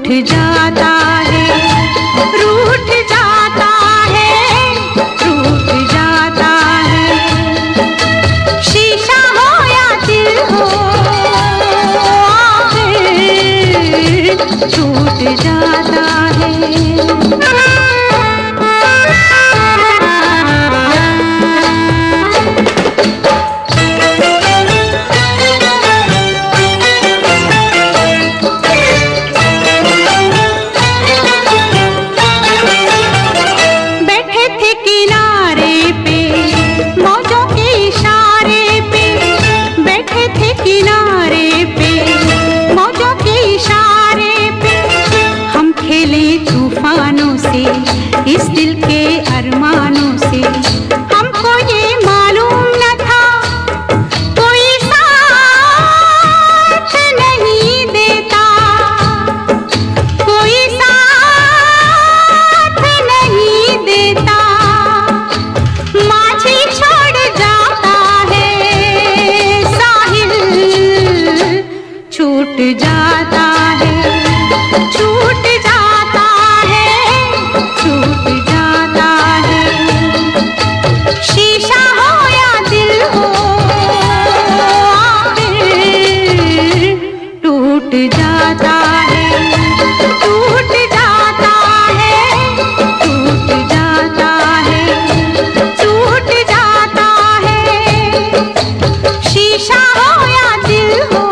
जाता है, रूठ जाता है, रूठ जाता है। शीशा हो या दिल हो, आखिर टूट जाता है। इस दिल के अरमानों से हमको ये मालूम न था, कोई साथ नहीं देता, कोई साथ नहीं देता। माझी छोड़ जाता है, साहिल छूट जाता है, छूट जाता है, छूट जाता है। शीशा हो या दिल हो, आखिर टूट जाता है, टूट जाता है, टूट जाता है, टूट जाता है। शीशा हो या दिल हो।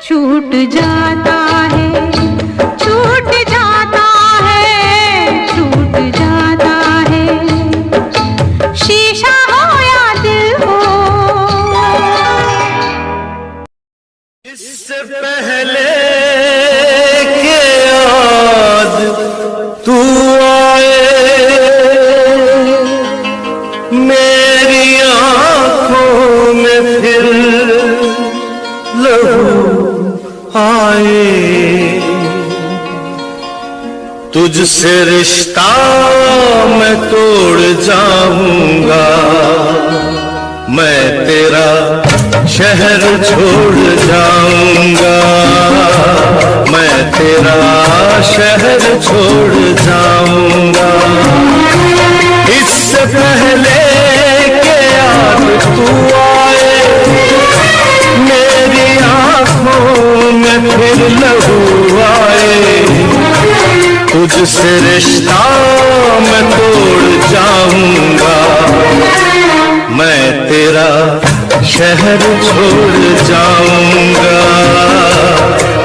छूट जाता है, छूट जाता है, छूट जाता है। शीशा हो या दिल हो। इससे पहले के याद तू आए, मेरी आंखों में फिर लहू आए। तुझसे रिश्ता मैं तोड़ जाऊंगा, मैं तेरा शहर छोड़ जाऊंगा, मैं तेरा शहर छोड़ जाऊंगा। इससे पहले के याद तू आए, मेरी आंखों में फिर लहू आए। तुझसे रिश्ता मैं तोड़ जाऊंगा, मैं तेरा शहर छोड़ जाऊंगा,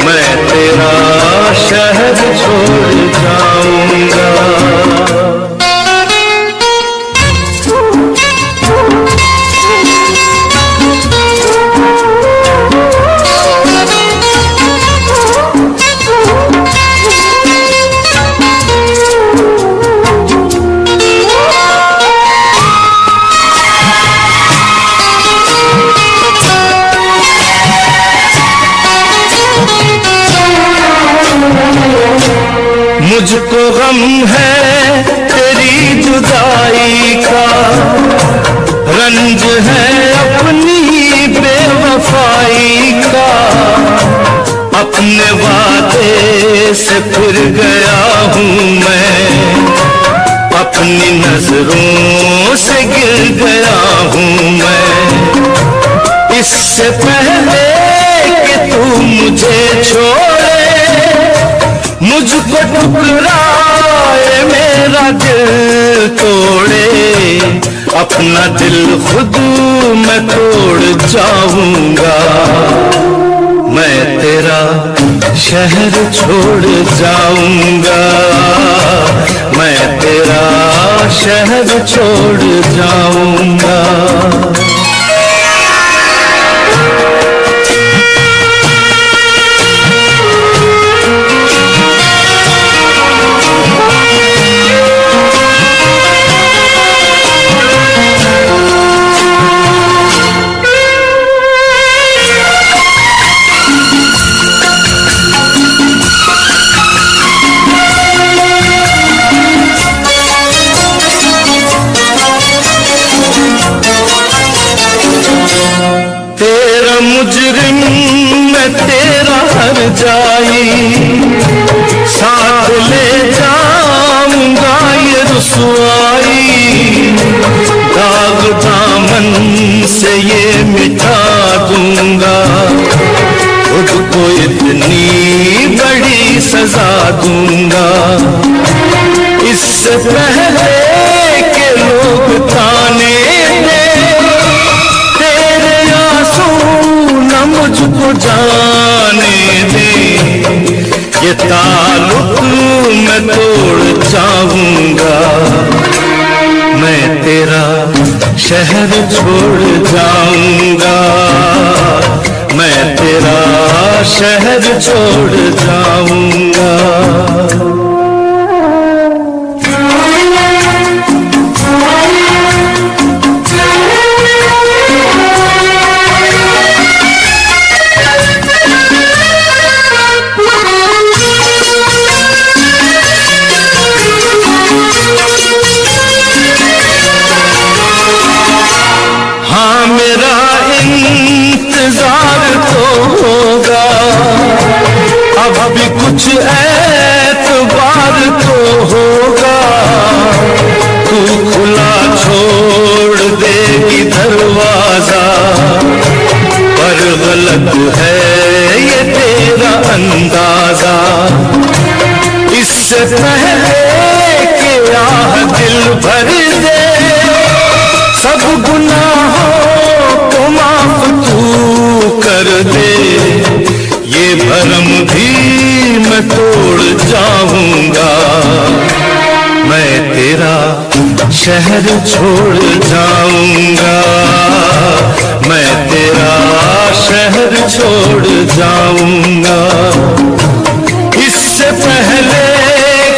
मैं तेरा शहर छोड़ जाऊंगा। मुझको गम है तेरी जुदाई का, रंज है अपनी बेवफाई का। अपने वादे से फिर गया हूँ मैं, अपनी नजरों से गिर गया हूँ मैं। इससे पहले कि तू मुझे छोड़े, मुझको ठुकराए मेरा दिल तोड़े, अपना दिल खुद मैं तोड़ जाऊंगा। मैं तेरा शहर छोड़ जाऊंगा, मैं तेरा शहर छोड़ जाऊंगा। मुजरिम मैं तेरा हर जाई, साथ ले जाऊंगा ये रुसवाई। दाग दामन से ये मिटा दूंगा, खुद को इतनी बड़ी सजा दूंगा। इससे पहले के लोग ताने दे, मुझको जाने दे, ये ताल्लुक मैं तोड़ जाऊंगा। मैं तेरा शहर छोड़ जाऊंगा, मैं तेरा शहर छोड़ जाऊंगा। अभी कुछ एतबार तो होगा, तू खुला छोड़ देगी दरवाजा, पर गलत है ये तेरा अंदाजा। इससे पहले कि आह दिल भर दे, सब गुनाहों को माफ तू कर दे, ये भरम भी मैं तोड़ जाऊंगा। मैं तेरा शहर छोड़ जाऊंगा, मैं तेरा शहर छोड़ जाऊंगा। इससे पहले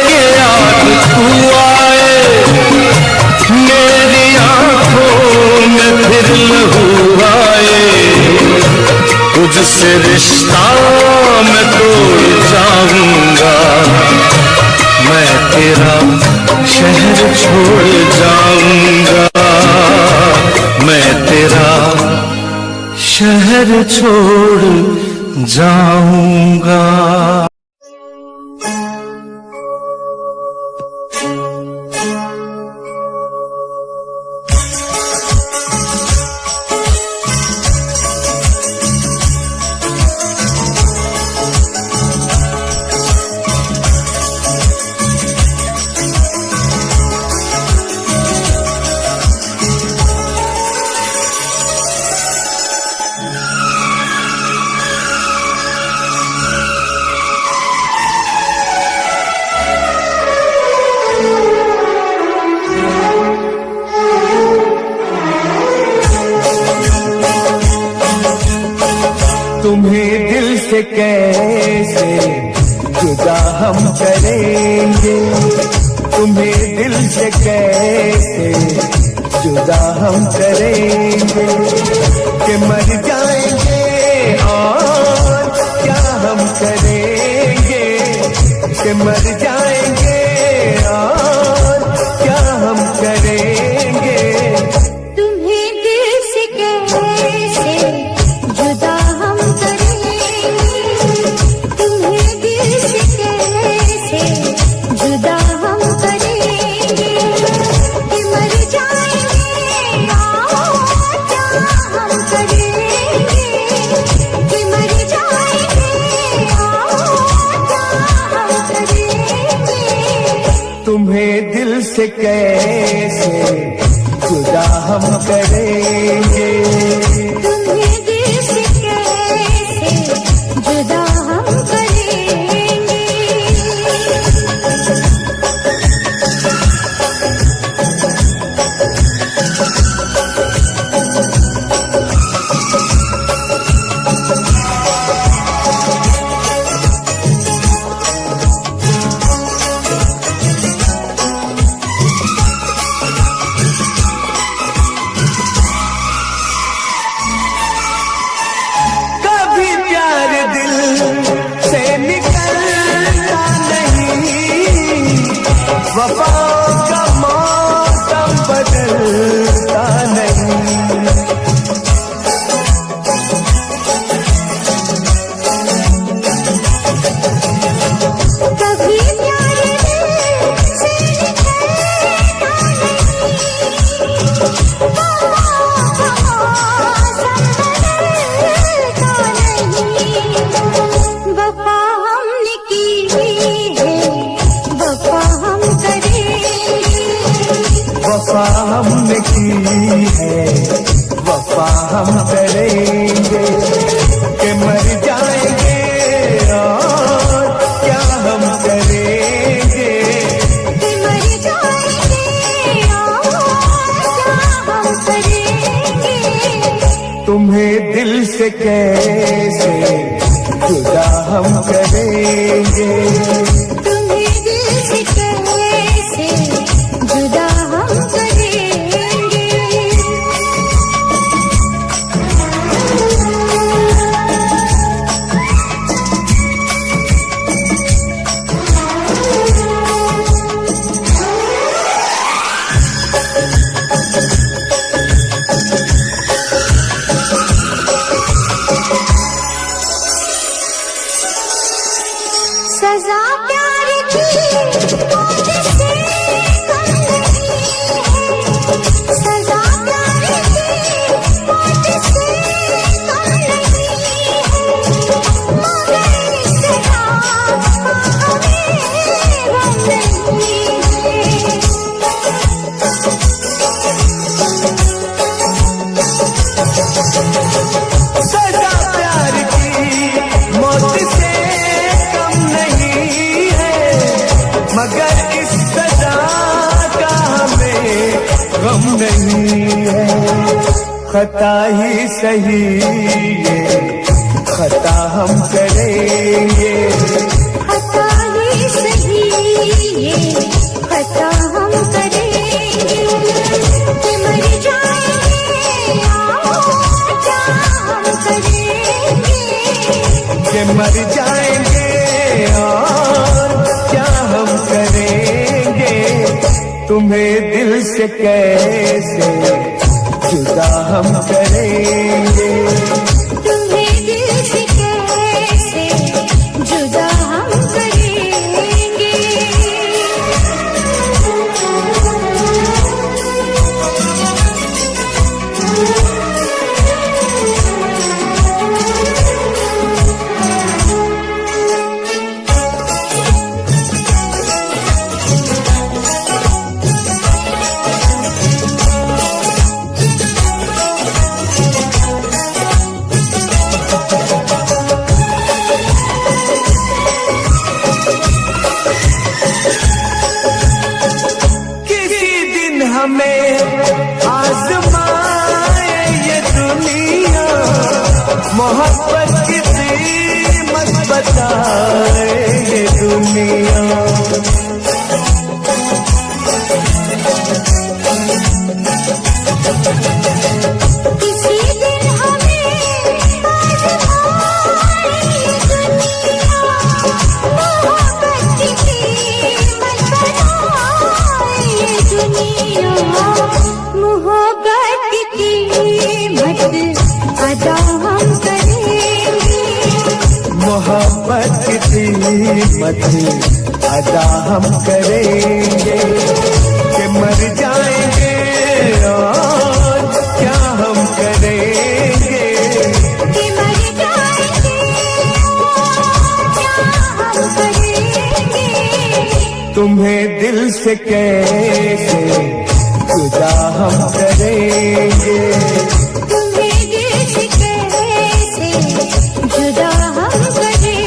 कि याद तू आए, मेरी आंखों में फिर लहू आए, तुझसे रिश्ता मैं तोड़ जाऊंगा। मैं तेरा शहर छोड़ जाऊंगा, मैं तेरा शहर छोड़ जाऊंगा। तुम्हें दिल से कैसे जुदा हम करेंगे, तुम्हें दिल से कैसे जुदा हम करेंगे, कि मर जाएंगे और क्या हम करेंगे, कि मर जाएंगे तुम्हें दिल से कैसे जुदा हम करेंगे, तुम्हें दिल से कैसे जुदा हम करेंगे। कभी प्यार दिल से निकलता नहीं, वफाओं का मौसम बदलता नहीं। कभी प्यार दिल से निकलता नहीं, वफा हमने की है, वफा हम करेंगे। वफा हमने की है, वफा हम करेंगे, कि मर जाएंगे और क्या हम करेंगे, कि मर जाएंगे और क्या हम करेंगे। तुम्हें दिल से कैसे जुदा हम करेंगे, तुम्हें दिल से कैसे जुदा हम करेंगे। सजा प्यार की मौत से कम नहीं है, सजा प्यार की मौत से कम नहीं है, मगर इस रात का हमें गम नहीं है। सजा प्यार की मौत से कम नहीं है, मगर इस सजा का हमें गम नहीं है। खता ही सही ये खता हम करेंगे, खता ही सही ये खता हम करेंगे, कि मर जाएंगे और क्या हम करेंगे। कि मर जाएंगे और क्या हम करेंगे, तुम्हें दिल से कैसे जुदा हम करेंगे, तुम्हें दिल से कैसे जुदा हम करेंगे। किसी दिन हमें आजमाए ये दुनिया, मोहब्बत की कीमत बताए ये दुनिया। किसी दिन हमें आजमाए ये दुनिया, मोहब्बत की कीमत बताए ये दुनिया, मोहब्बत की कीमत अदा हम करेंगे, मोहब्बत की कीमत अदा हम करेंगे, कि मर जाएंगे और क्या हम करेंगे, कि मर जाएंगे और क्या हम करेंगे। तुम्हें दिल से कैसे जुदा हम करेंगे, तुम्हें दिल से कैसे जुदा हम करेंगे।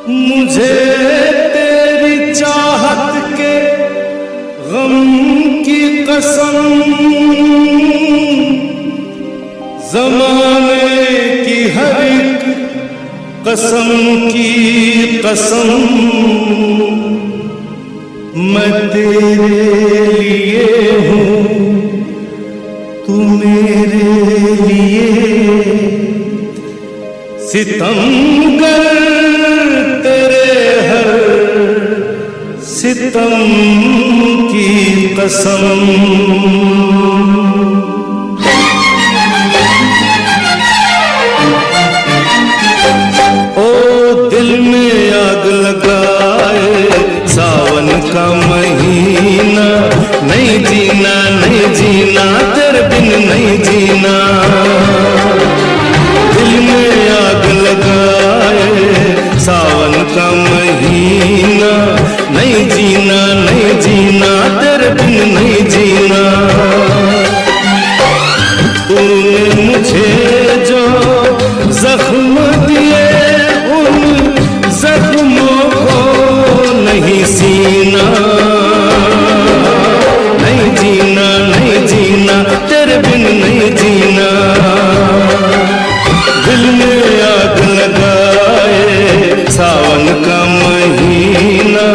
मुझे तेरी चाहत के गम की कसम, जमाने की हर एक कसम की कसम, मैं तेरे लिए हूँ तू मेरे लिए, सितमगर तेरे हर सितम की कसम। ओ दिल में आग लगाए सावन का महीना, नहीं जीना नहीं जीना तेरे बिन नहीं जीना, दिल में आग लगाए सावन का महीना, नहीं जीना नहीं जीना तेरे बिन नहीं जीना। तूने मुझे जो जख्म दिए उन जख्मों को नहीं सीना, नहीं जीना नहीं जीना तेरे बिन नहीं जीना, दिल में आग लगाए सावन का महीना,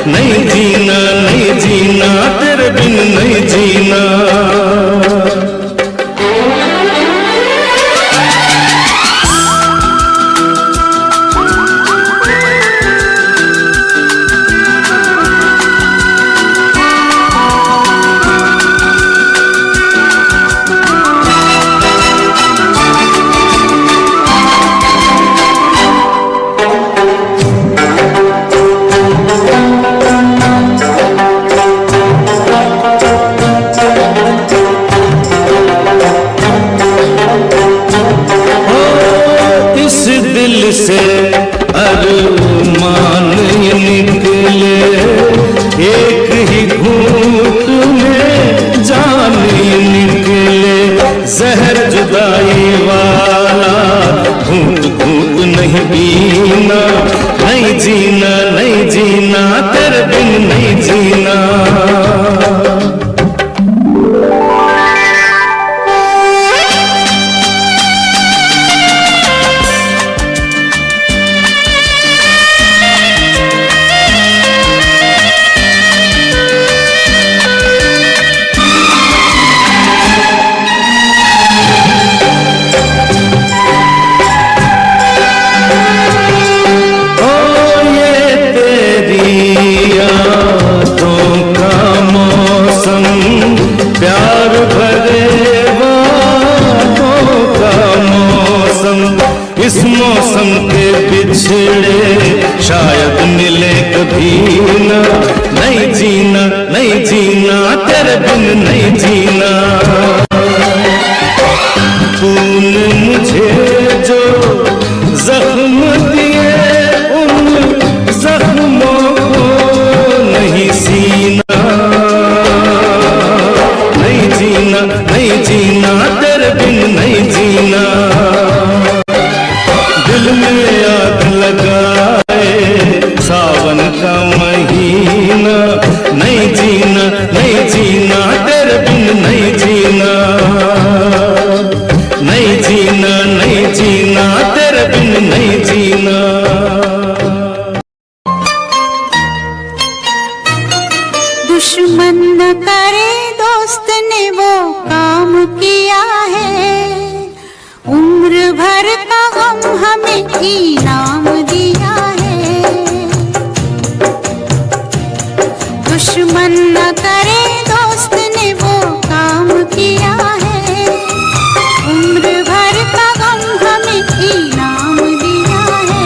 नहीं जीना नहीं जीना तेरे बिन नहीं जीना। दिल से अरमान निकले, एक ही घूंट में जान निकले, जहर जुदाई वाला घूंट घूंट नहीं पीना, नहीं जीना नहीं जीना तेरे बिन नहीं जीना। इस मौसम के बिछड़े शायद मिले कभी ना, नहीं जीना नहीं जीना तेरे बिन नहीं जीना। तूने मुझे जो जख्म दिए उन जख्मों को नहीं सीना, नहीं जीना नहीं जीना तेरे बिन नहीं जीना, दिल में आग लगाए सावन का महीना, नहीं जीना नहीं जीना तेरे बिन नहीं हमें इनाम दिया है। दुश्मन न करे दोस्त ने वो काम किया है। उम्र भर का गम हमें इनाम दिया है।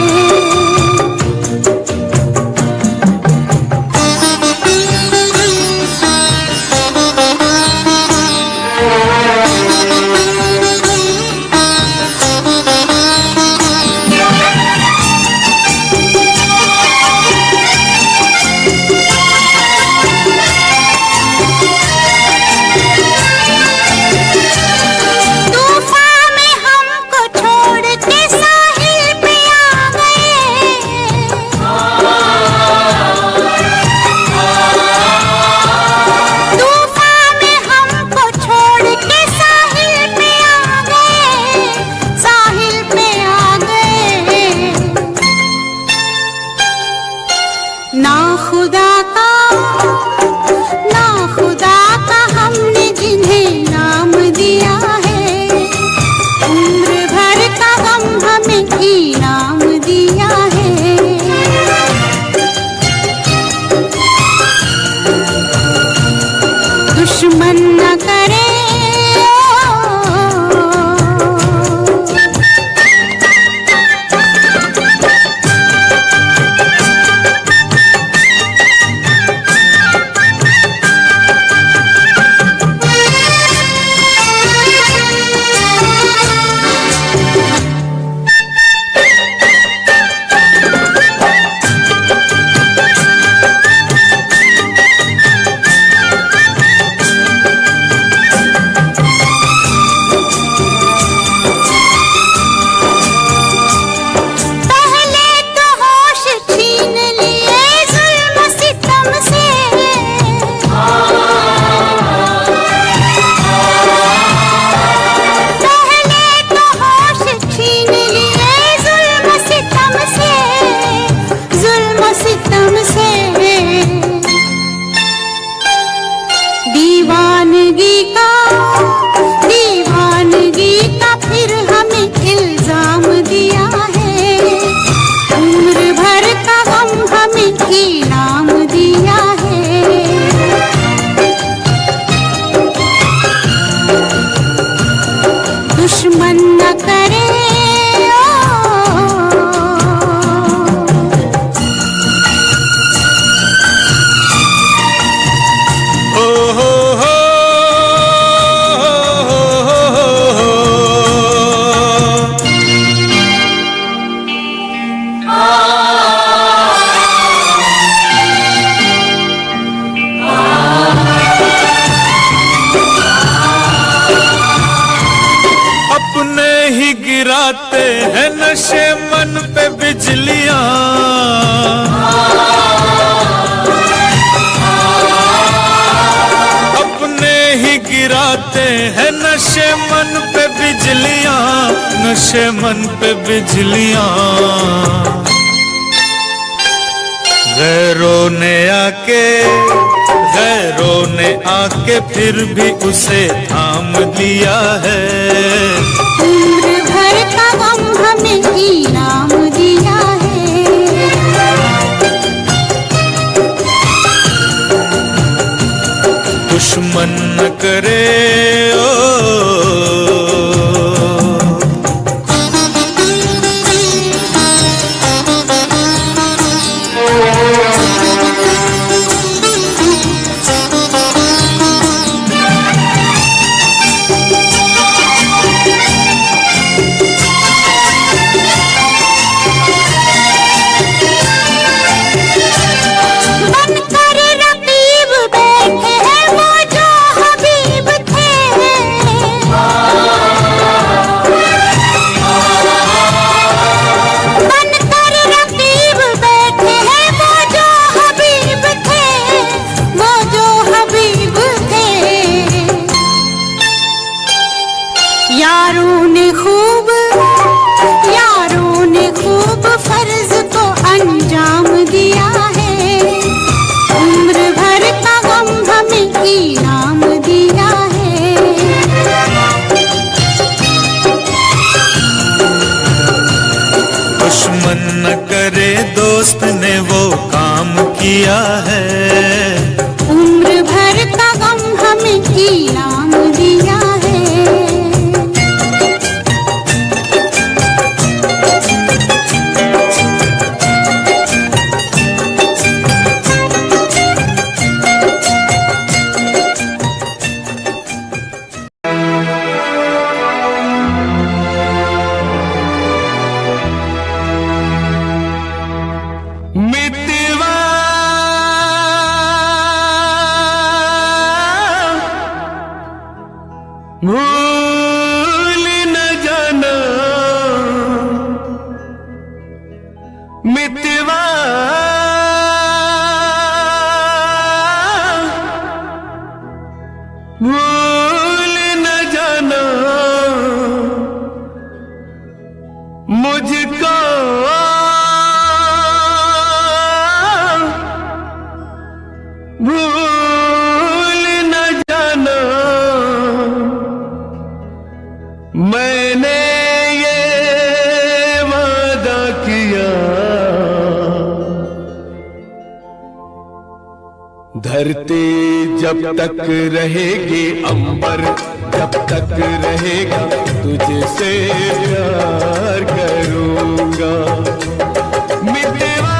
तूफान में हमको छोड़ के साहिल पे आ गए। तूफान में हमको छोड़ के साहिल पे आ गए। साहिल पे आ गए। ना खुदा का हमने जिन्हें नाम दिया है। उम्र भर का गम हमें इनाम दिया है। दुश्मन न करे पहले तो होश छीन लिए जुल्म सितम से। पहले तो होश छीन लिए जुल्म सितम से। जुल्म सितम से दीवानगी का फिर हमें इल्जाम दिया है। उम्र भर का गम हमें इनाम दिया है। दुश्मन न करे ओ हो अपने ही गिराते हैं नशे मन पे बिजलियां। अपने ही गिराते हैं नशे मन पे बिजलियां। नशे मन पे बिजलियां। गैरों ने आके फिर भी उसे थाम दिया है। उम्र भर का गम हमें इनाम दिया है। दुश्मन न करे बनकर रकीब बैठे हैं वो जो हबीब थे। दिया है, उम्र भर का गम हमें इनाम दिया है। मितवा भूल न जाना, मितवा भूल न जाना, मुझको भूल न जाना। मैंने ये वादा किया, धरती जब तक रहेगी, अंबर जब तक रहेगा, तुझसे प्यार करूंगा। मितवा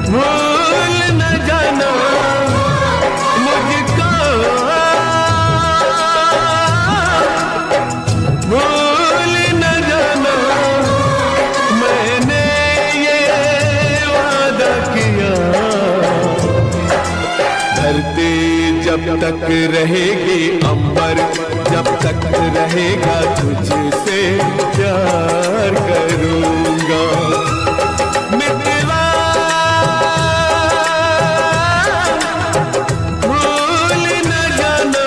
भूल न जाना, मुझको भूल न जाना। मैंने ये वादा किया, धरती जब तक रहेगी, अंबर जब तक रहेगा, तुझसे प्यार करूंगा। मितवा भूल न जाना।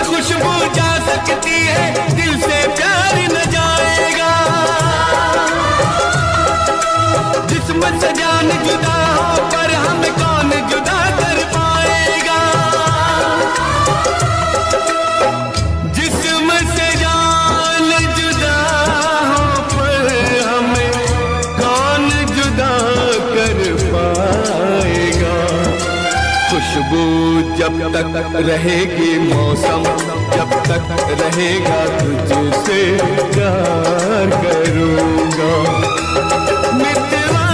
खुशबू जा सकती है, दिल से प्यार न जाएगा। जिस्म से जान जुदा हो, पर हमें कौन जुदा कर पाएगा। जिस्म से जान जुदा हो, पर हमें कौन जुदा कर पाएगा। खुशबू जब तक रहेगी, मौसम जब तक रहेगा, तुझसे प्यार करूंगा। मितवा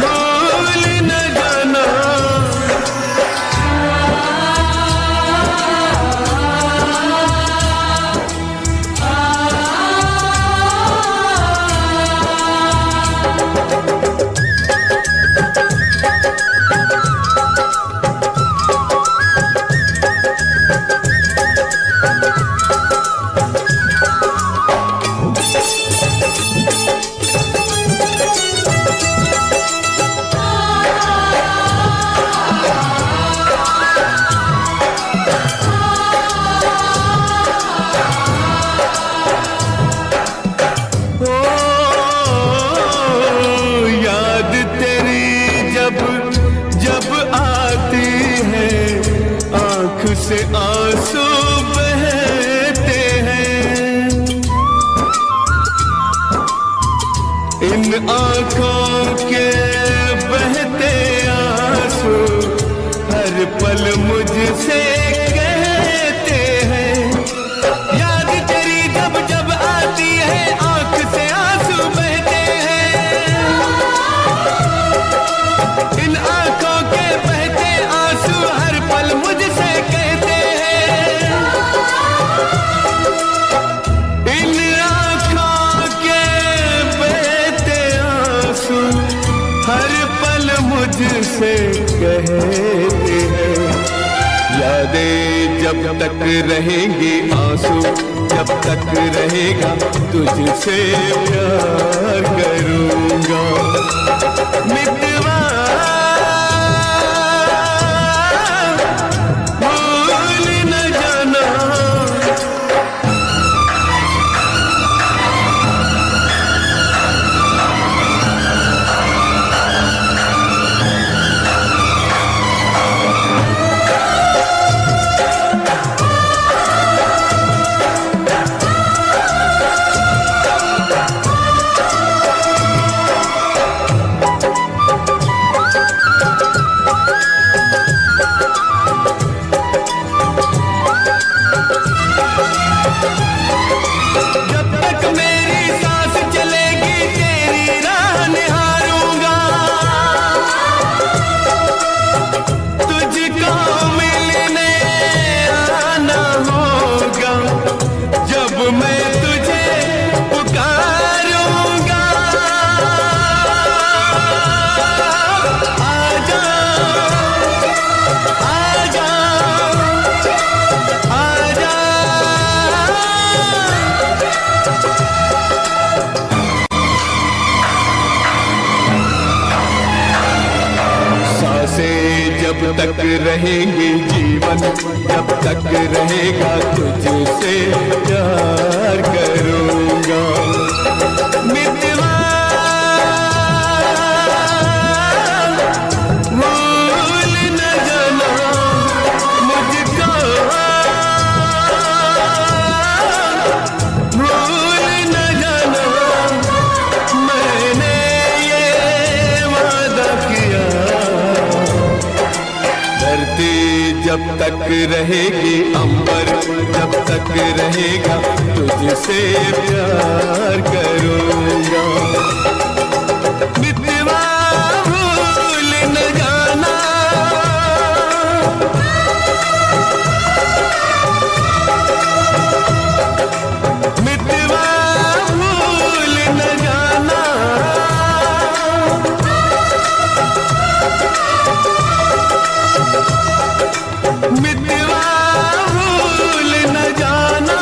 भूल न जाना। से आंसू बहते हैं, इन आंखों के बहते आंसू हर पल मुझसे कहते हैं। याद तेरी जब जब आती है, आंख से आंसू बहते हैं। इन आंखों के बहते आंसू हर पल मुझसे कहते हैं। इन आंखों के बहते कहते हैं। यादें जब तक रहेंगी आंसू, जब तक रहेगा तुझसे प्यार करूंगा। मितवा भूल न जाना, जब तक मेरी सांस चलेगी तेरी राह निहारूंगा। तुझको मिलने आना होगा, जब मैं तुझे पुकारूंगा। आजा आजा आजा, सांसें जब तक रहेंगी, जीवन जब तक रहेगा तुझसे प्यार करूंगा। मितवा भूल न जाना मुझको, भूल न जाना मैंने ये वादा किया। धरती जब तक रहेगी, अंबर जब तक रहेगा तुझसे प्यार करूंगा। मितवा भूल न जाना, मितवा भूल न जाना, मितवा भूल न जाना।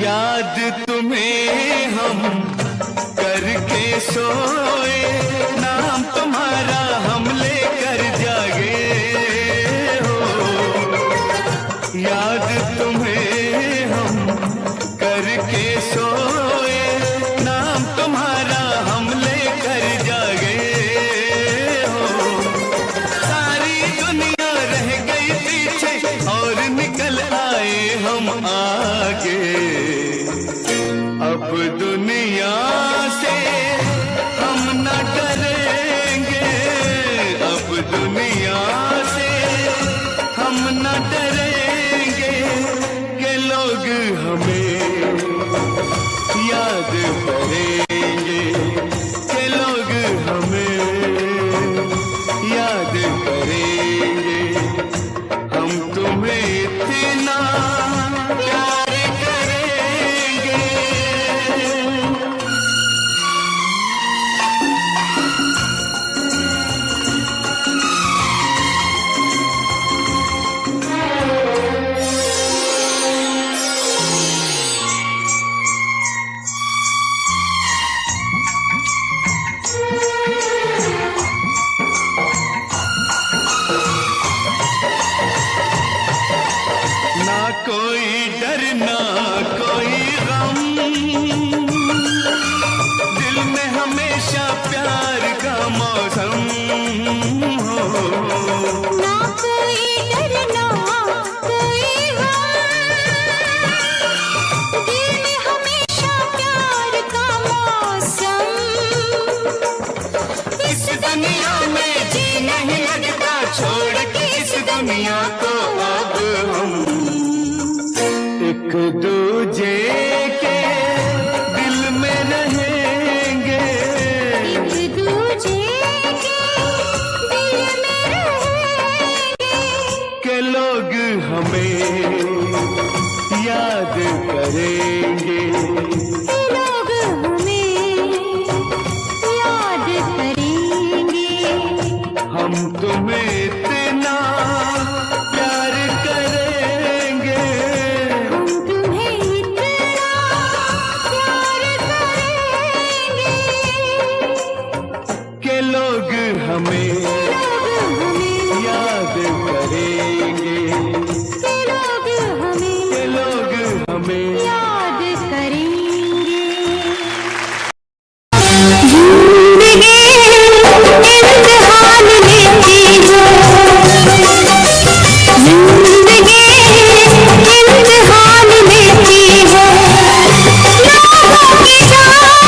याद तुम्हें हम करके सोए, नाम तुम्हारा हम लेकर जागे हो। याद तुम्हें हम करके सोए, नाम तुम्हारा हम लेकर जागे हो। सारी दुनिया रह गई पीछे और निकल आए हम आगे। अब दुनिया से हम न डरेंगे, अब दुनिया से हम न डरेंगे कि लोग हमें याद करेंगे, कि लोग हमें याद करेंगे। हम तुम्हें इतना प्यार करेंगे। ना कोई डर ना कोई गम, दिल में हमेशा प्यार का मौसम हो। ना कोई डर ना कोई गम, दिल में हमेशा प्यार का मौसम। इस दुनिया में जी नहीं लगता, छोड़ के इस दुनिया को अब हम एक दूजे के दिल में रहेंगे, एक दूजे के दिल में रहेंगे। के लोग हमें याद करेंगे, लोग हमें याद करेंगे। हम तुम्हें इतना प्यार करेंगे, हम तुम्हें इतना प्यार करेंगे के लोग हमें लोग हमें याद करेंगे, के लोग हमें के लोग हमें याद करेंगे। जिंदगी इम्तिहान लेती है, जिंदगी इम्तिहान लेती है। लोगों की जान,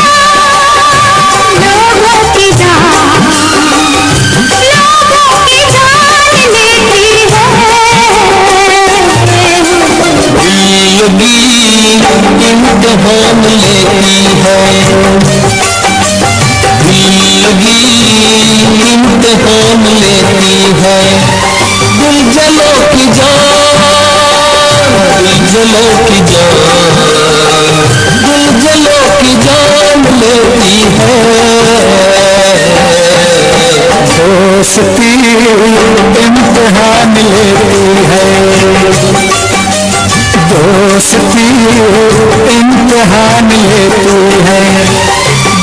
लोगों की जान, लोगों की जान लेती है। जिंदगी इम्तिहान लेती है, जिंदगी इम्तिहान लेती है। दिलजलों की जान, दिलजलों की जान, दिलजलों की जान लेती है। दोस्ती इम्तिहान लेती है, दोस्ती इम्तिहान लेती है।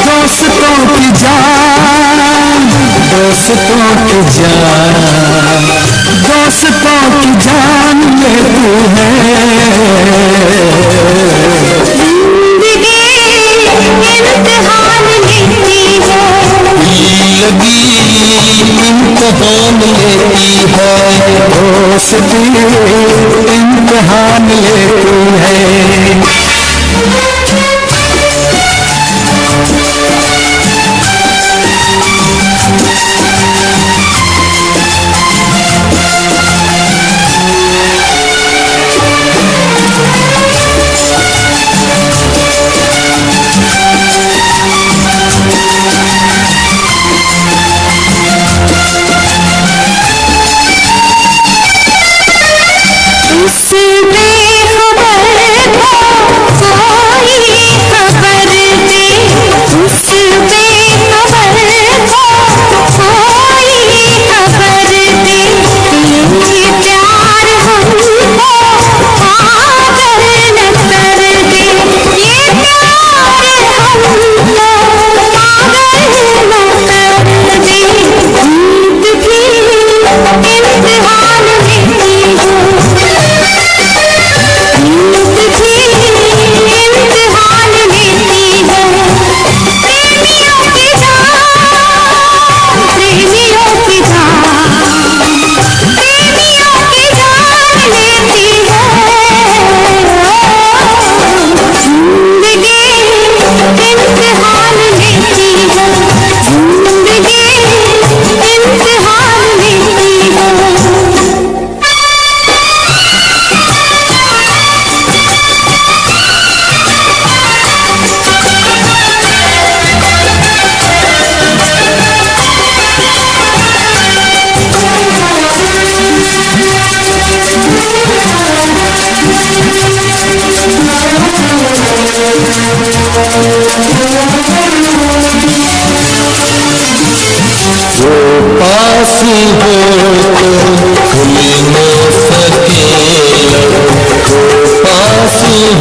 दोस्तों की जान, दोस्तों की जान, दोस्तों की जान लेती है। जिंदगी इम्तिहान लेती है, जिंदगी इम्तिहान लेती है। दोस्ती इम्तिहान लेती है।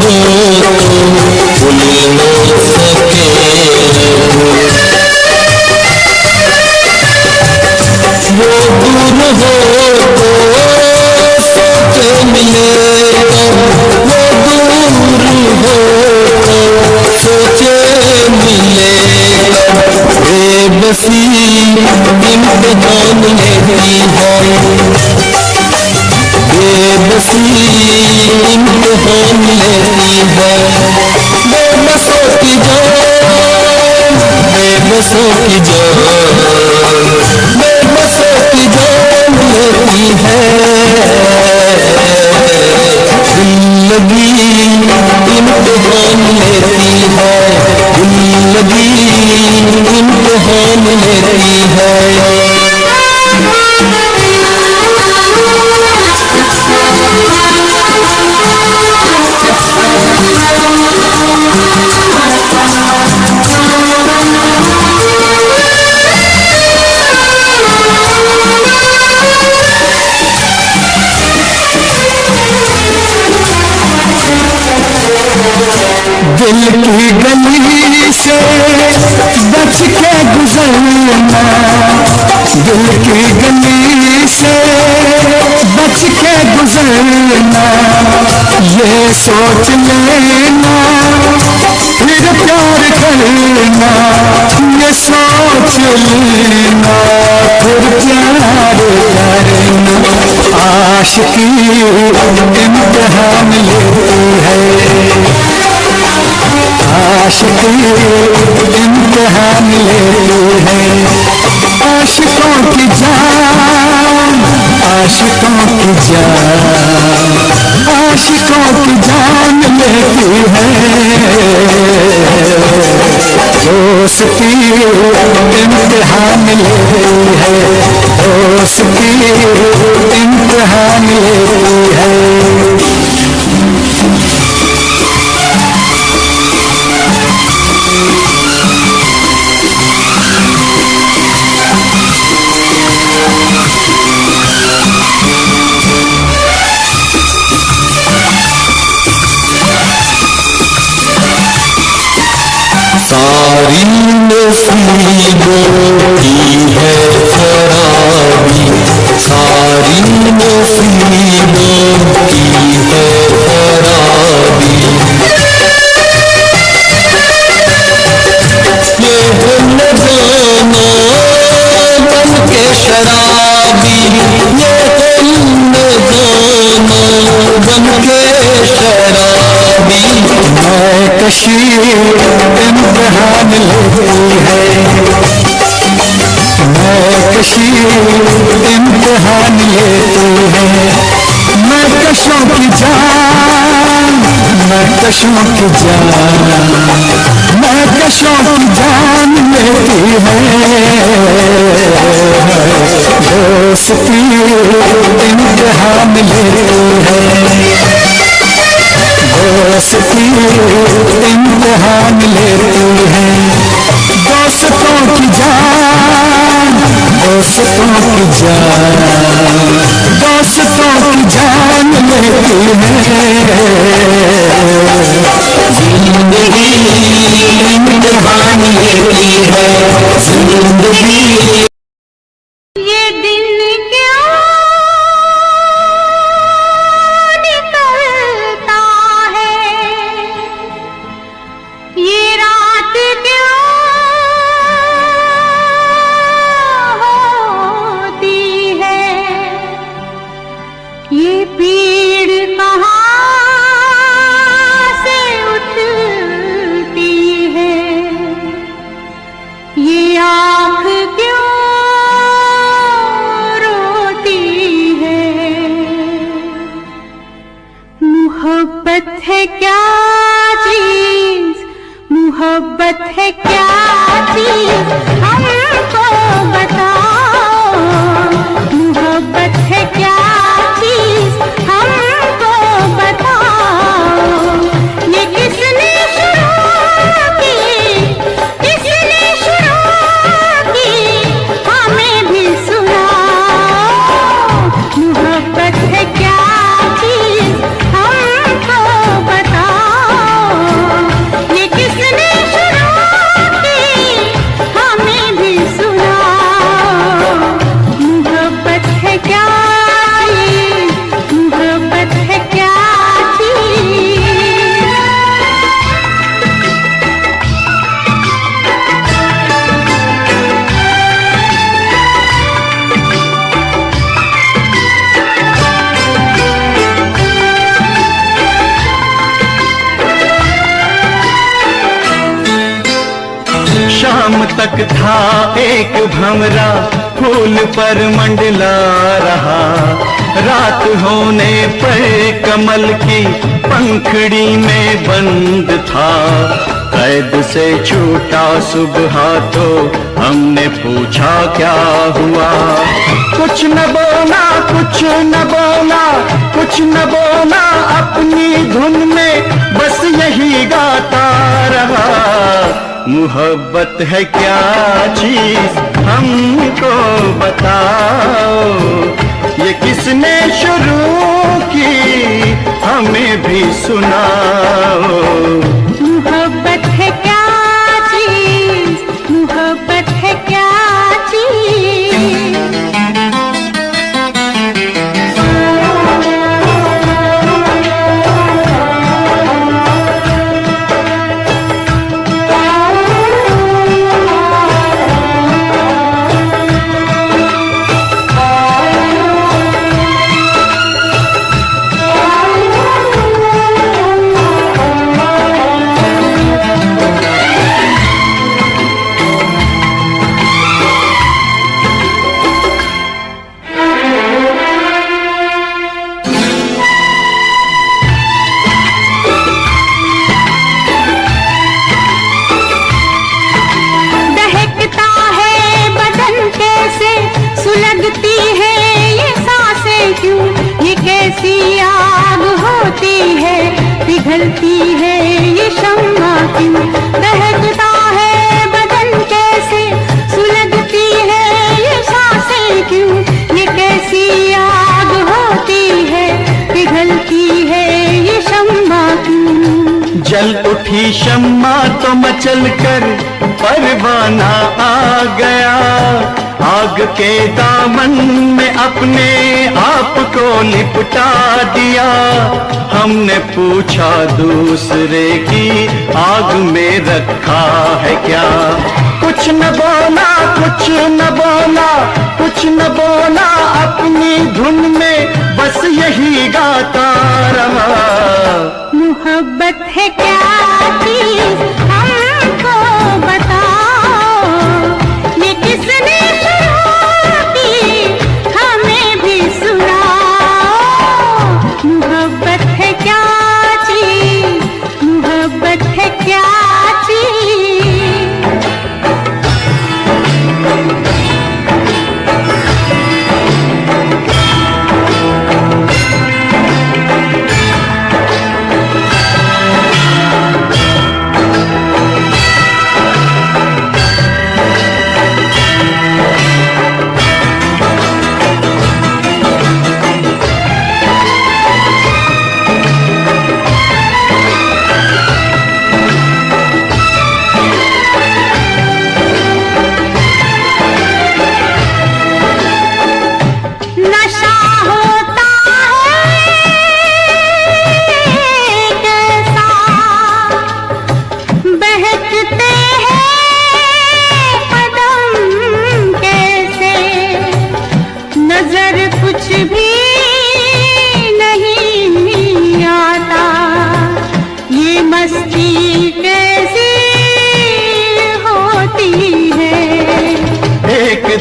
हो तो भूल न सके। वो दूर हो तो सोच मिले, वो दूर हो तो सोचे मिले। बेबसी इम्तिहान लेती है, बेबसी इम्तिहान लेती है। बेबसों की जान, बेबसों की जान, बेबसों की जान लेती है। जिंदगी इम्तिहान लेती है, जिंदगी इम्तिहान लेती है। दिल की गली से बच के गुजरना, दिल की गली से बच के गुजरना। ये सोच लेना फिर प्यार करना, ये सोच लेना फिर प्यार करना। आशिकी इम्तिहान लेती है, आशिकी इम्तिहान लेती है। आशिकों की जान, आशिकों की जान, आशिकों की जान लेती है। दोस्ती इम्तिहान लेती है, दोस्ती इम्तिहान लेती है। सारी नसीबों की है खराबी, सारी नसीबों की है खराबी। ये है नजाना बन के शराबी, ये है नजाना बन के शराबी। मैं कशी इम्तिहान लेती है, मैं कशी इम्तिहान लेती है। मैं कशों की जान, मैं कशों की जान, मैं कशों की जान लेती है। दोस्ती इम्तिहान लेती है, दोस्ती इम्तिहान लेती है। दोस्तों की जान, दोस्तों की जान, दोस्तों की जान लेती है। जिंदगी इम्तिहान लेती है, जिंदगी। ये दिन क्यों निकलता है, ये रात क्यों होती है, ये पीड़ कहाँ से उठती है, ये आँख क्यों रोती है। मोहब्बत है क्या चीज, मोहब्बत है क्या चीज, हमको बताओ। मोहब्बत है क्या चीज, हमको बताओ। ये किसने शुरू की, किसने शुरू की, हमें भी सुनाओ। मोहब्बत है क्या चीज, हमको बताओ। तक था एक भंवरा फूल पर मंडला रहा, रात होने पर कमल की पंखड़ी में बंद था। कैद से छूटा सुबह तो हमने पूछा क्या हुआ, कुछ न बोला, कुछ न बोला, कुछ न बोला, अपनी धुन में बस यही गाता रहा। मोहब्बत है क्या चीज हमको बताओ, ये किसने शुरू की हमें भी सुनाओ। मोहब्बत है क्या चीज, मोहब्बत है क्या चीज। सुलगती है ये सांसें क्यों, ये कैसी आग होती है, पिघलती है ये शम्मा क्यों। दहकता है बदन कैसे, सुलगती है ये सांसें क्यों, ये कैसी आग होती है, पिघलती है ये शम्मा क्यों। जल उठी शम्मा तो मचल कर परवाना आ गया, आग के दामन में अपने आप को लिपटा दिया। हमने पूछा दूसरे की आग में रखा है क्या, कुछ न बोला, कुछ न बोला, कुछ न बोला, अपनी धुन में बस यही गाता रहा। मोहब्बत है क्या चीज हमको बताओ, ये किसने शुरू की हमें भी सुनाओ। मोहब्बत है क्या चीज, मोहब्बत है क्या चीज।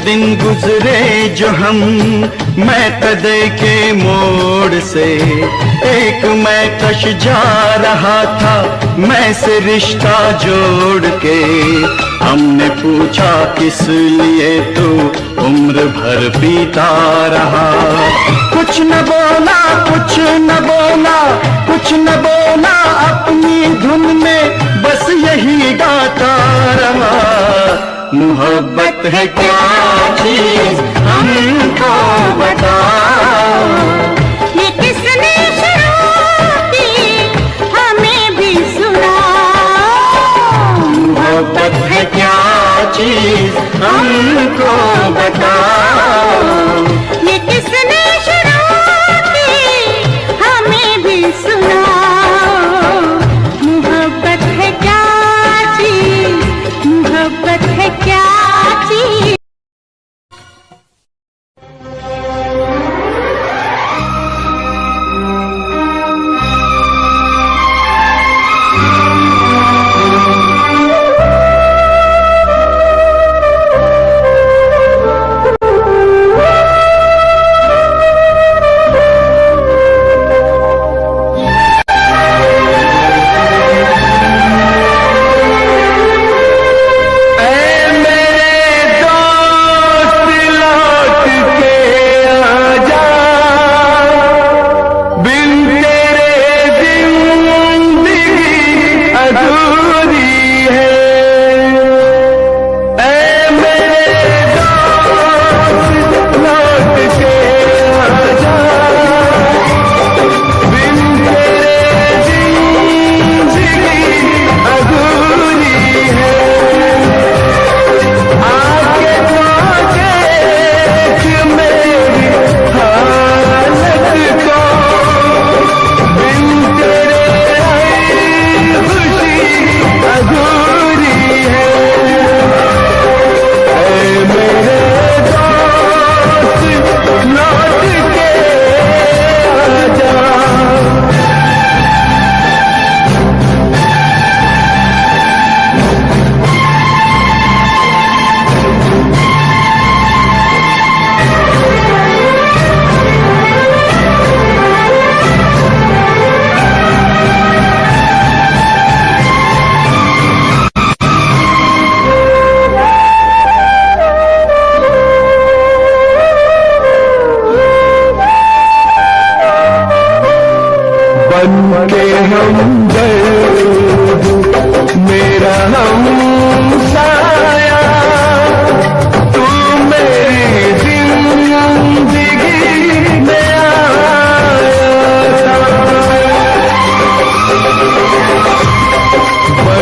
दिन गुजरे जो हम मैं कदे के मोड़ से, एक मैं कश जा रहा था मैं से रिश्ता जोड़ के। हमने पूछा किस लिए तू उम्र भर पीता रहा, कुछ न बोला, कुछ न बोला, कुछ न बोला, अपनी धुन में बस यही गाता रहा। मोहब्बत है क्या चीज हमको बताओ, ये किसने शुरू की हमें भी सुनाओ। मोहब्बत है क्या चीज हमको बताओ, ये किसने शुरू की हमें भी सुनाओ। मोहब्बत है क्या चीज, मोहब्बत है क्या चीज।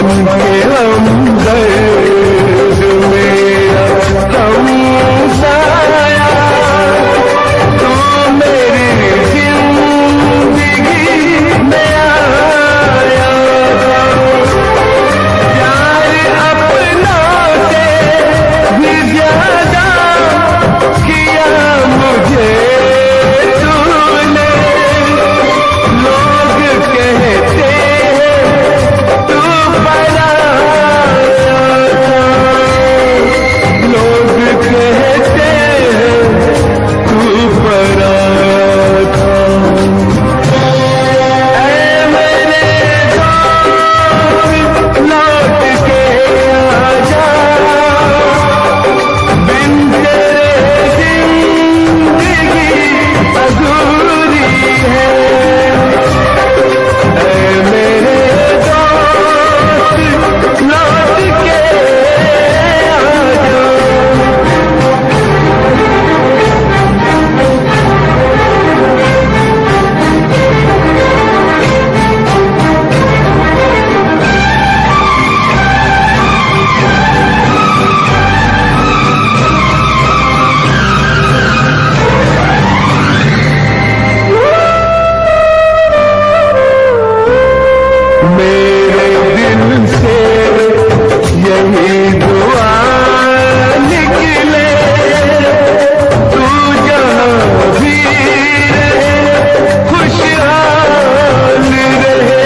के हमदर्द मेरा हमसाया, तू मेरी जिंदगी में आया। प्यार अपना से भी ज्यादा किया मुझे तूने। लोग कहते तू पराया था, लोग कहते तू पराया था। ऐ मेरे दोस्त लौट के आजा, बिन तेरे जिंदगी अधूरी है। ऐ मेरे दोस्त लौट के आजा। मेरे दिल से यही दुआ निकले, तू जहाँ भी रहे खुशहाल रहे।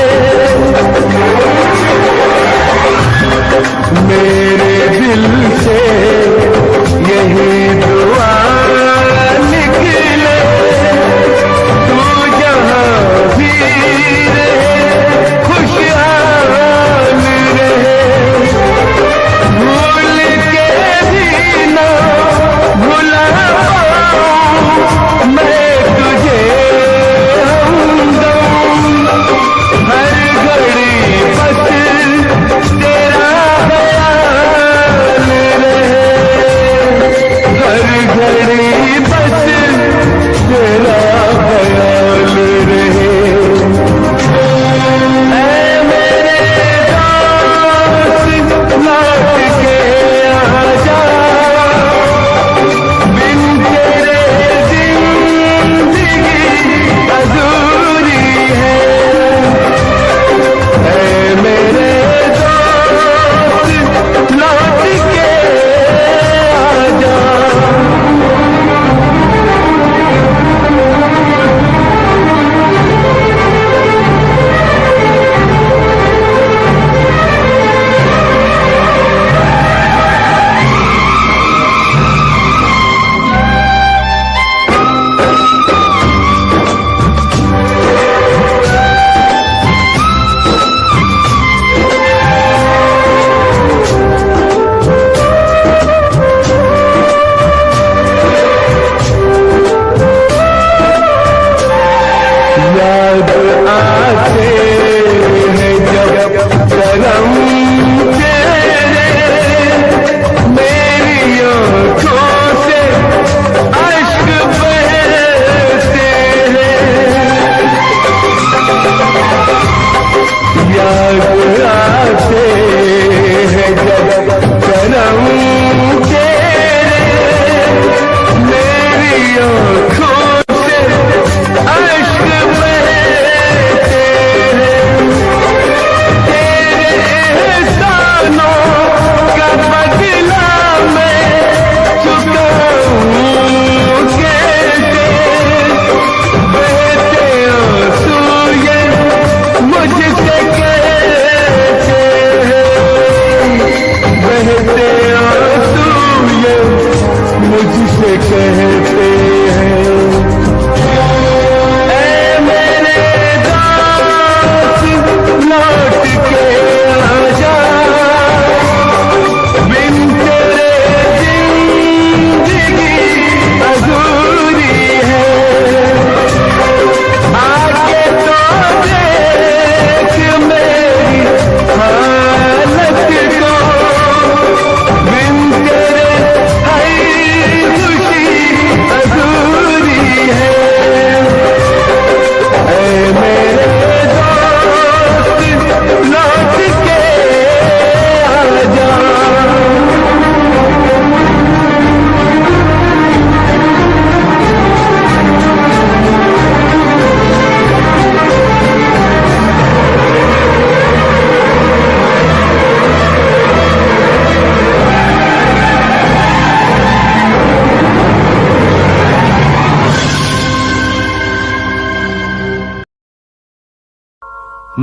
मेरे दिल से यही दुआ निकले, तू जहाँ भी रहे खुशहाल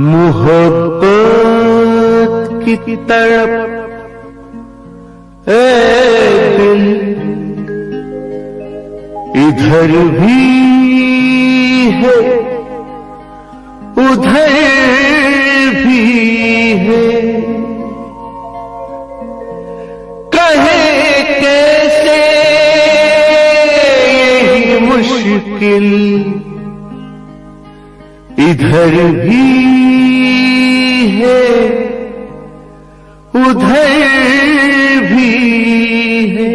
मोहब्बत की तड़प ए दिल इधर भी है उधर भी है, कहे कैसे यही मुश्किल इधर भी है उधर भी है।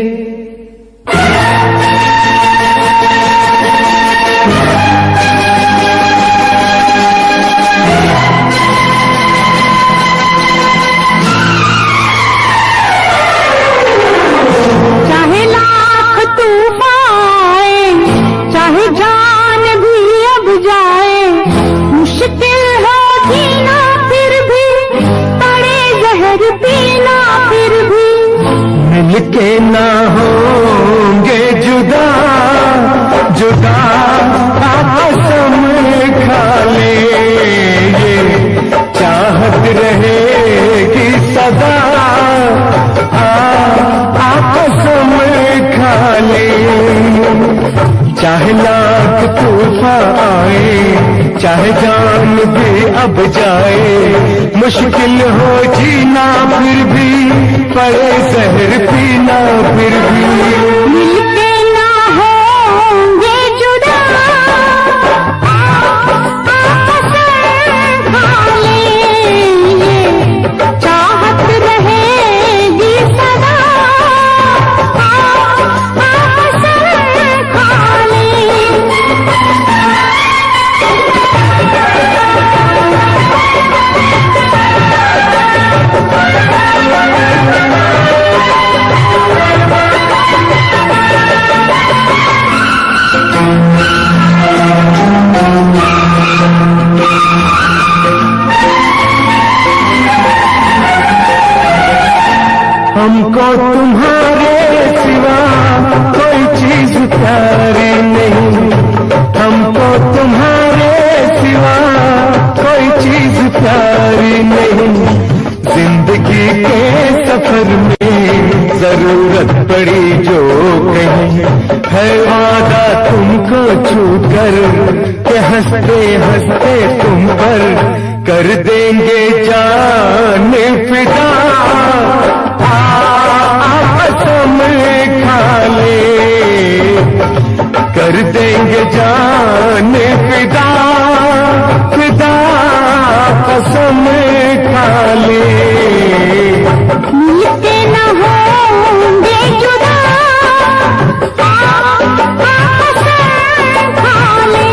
चाहे लाख तूफान चाहे जान भी अब जाए, मुश्किल हो जीना फिर भी, पड़े जहर पीना फिर भी, मिलके ना होंगे जुदा जुदा कसम खा ले, ये चाहत रहेगी सदा कसम खा ले। चाहे लाख तूफान आए चाहे जान भी अब जाए, मुश्किल हो जीना फिर भी, पड़े जहर पीना फिर भी, मिलके ना होंगे जुदा कसम खा ले, ये चाहत रहेगी सदा कसम खा ले। हमको तुम्हारे सिवा कोई चीज प्यारी नहीं, हमको तुम्हारे सिवा कोई चीज प्यारी नहीं, जिंदगी के सफर में जरूरत पड़ी जो कहीं, है वादा तुमको छूकर के हंसते हंसते तुम पर कर देंगे जान फिदा कसम खा ले, कर देंगे जान फिदा फिदा कसम खा ले। मिलके न होंगे जुदा कसम खा ले।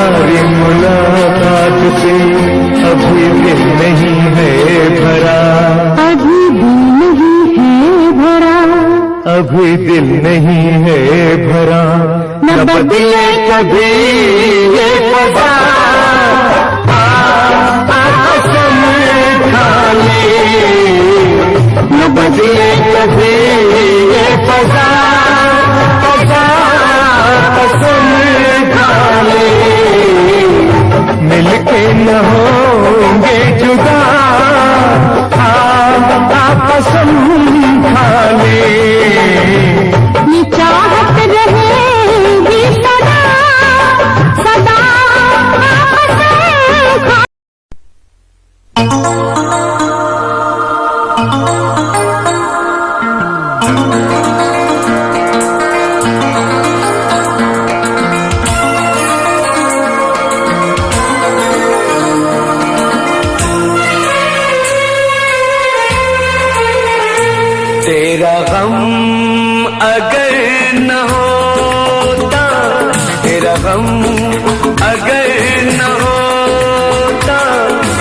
तुम्हारी मुलाकात से अभी दिल नहीं है भरा, अभी दिल नहीं है भरा, अभी दिल नहीं है भरा। न बदले कभी ये फजा, कसम खा ले, न बदले कभी ये फजा, कसम खा ले, मिलके न होंगे जुदा, कसम खा ले। ये चाहत रहेगी सदा सदा कसम खा। तेरा गम अगर न होता, तेरा गम अगर न होता,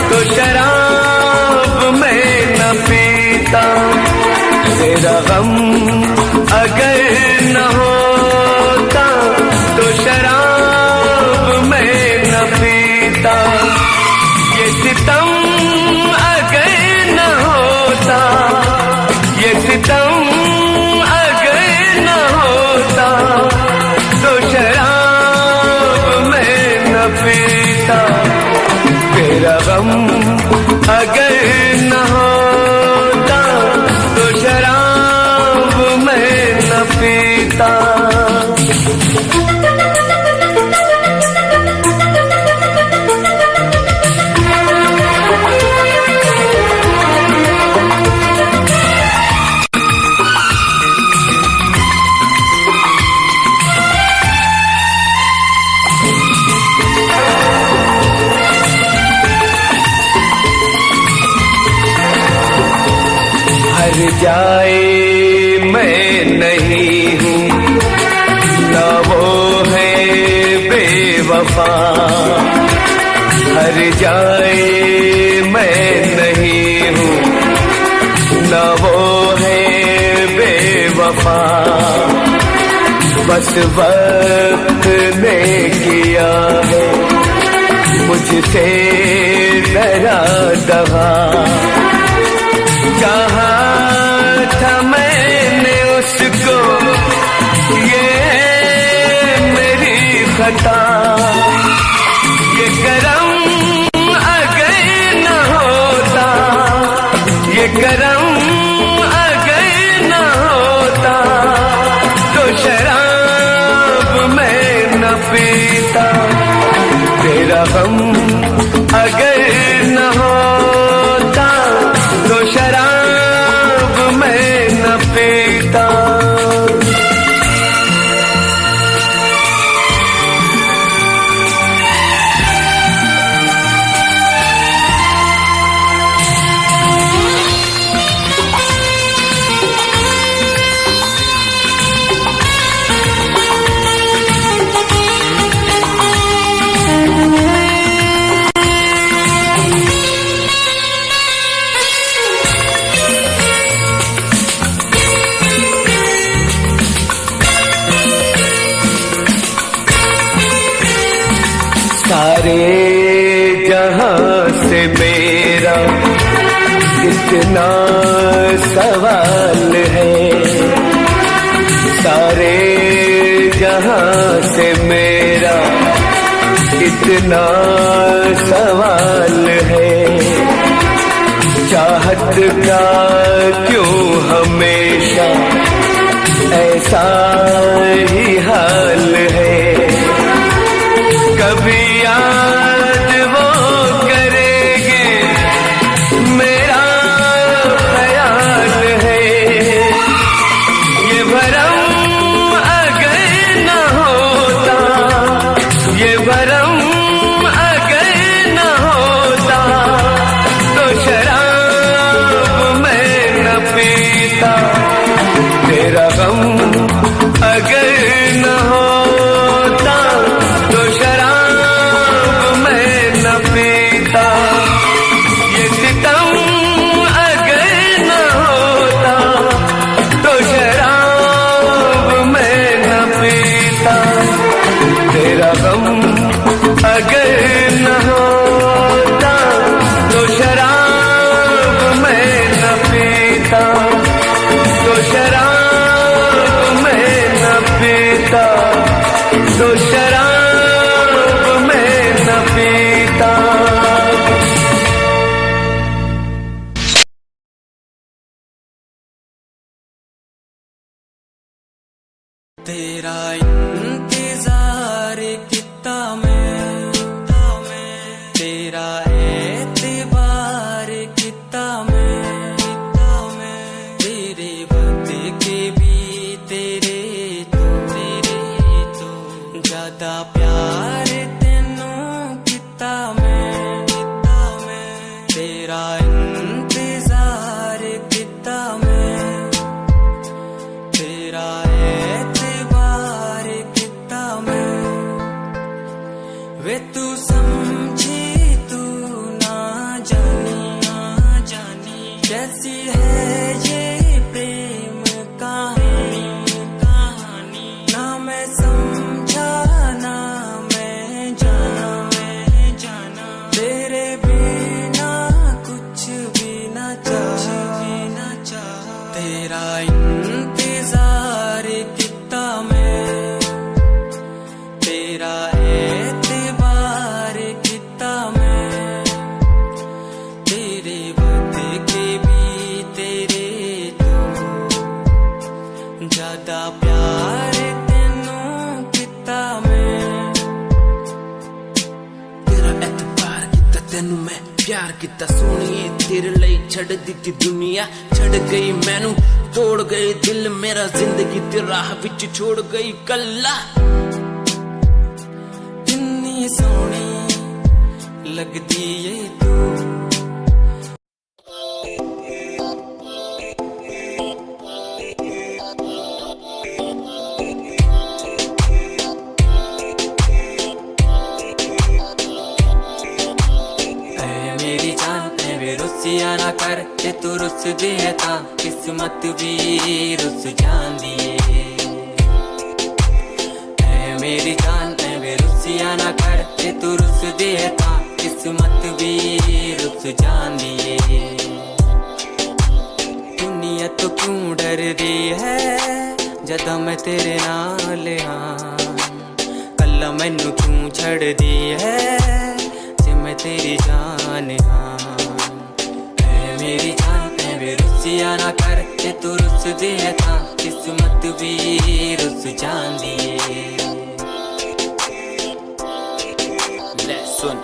तो शराब मैं न पीता। तेरा गम अगर न होता, तो शराब मैं न पीता। ये सितम अगर न होता, ये सितम अगर न होता, तो शराब मैं न पीता। तेरा गम अगर न होता, तो शराब मैं न पीता। हर जाए मैं नहीं हूँ, न वो है बेवफा। हर जाए मैं नहीं हूँ, न वो है बेवफा। बस वक्त ने किया है मुझसे डरा दगा। कहा था मैंने उसको ये मेरी खता। ये करम अगर न होता, ये करम अगर न होता, तो शराब मैं न पीता। तेरा गम अगर न होता, तो शराब मैं न पीता। सारे जहां से मेरा इतना सवाल है, सारे जहां से मेरा इतना सवाल है। चाहत का क्यों हमेशा ऐसा ही हाल है। कभी याद वो करेंगे मेरा ख्याल है। ये भरम अगर न होता, ये भरम अगर न होता, तो शराब मैं न पीता। तेरा गम अगर न पीता, तो शराब मैं न पीता, तो शराब मैं न पीता। तेरा इंतजार कितना मैं, तेरा एतबार कितना मैं, तेरे वक्त के भी तेरे तो ज्यादा प्यार तेनू कितना मैं, तेरा इंतजार कितना मैं, तेरा वे तू समझी तू ना जानी कैसी है ये प्रेम कहानी, ना मैं समझा ना मैं जाना, तेरे बिना कुछ भी ना चाह, तेरा इंतजार कितना मैं, तेरा ज्यादा प्यार तेनू किता मैं, तेरा एतबार किता तेनू मैं प्यार किता सोनिए, तेरे लिए छड़ दी दुनिया, छड़ गई मैनू तोड़ गई दिल मेरा, जिंदगी तेरे राह विच छोड़ गई कल्ला। कितनी सोहनी लगदी है तू, रुसिया ना कर जे तू रुस दे ता किस्मत भी रुस जांदी ऐ मेरी जान ऐ रुसिया ना कर जे तू रुस दे ता किस्मत भी रुस जांदी दुनिया तो क्यों डर दी है जदा मैं तेरे नाल हाँ, कल्ला मैनू क्यों छड़ दी है जे मैं तेरी जान हाँ, मेरी जान ऐ रुसिया ना कर जे तू रुस दे ता किस्मत भी रुस जांदी ले सुन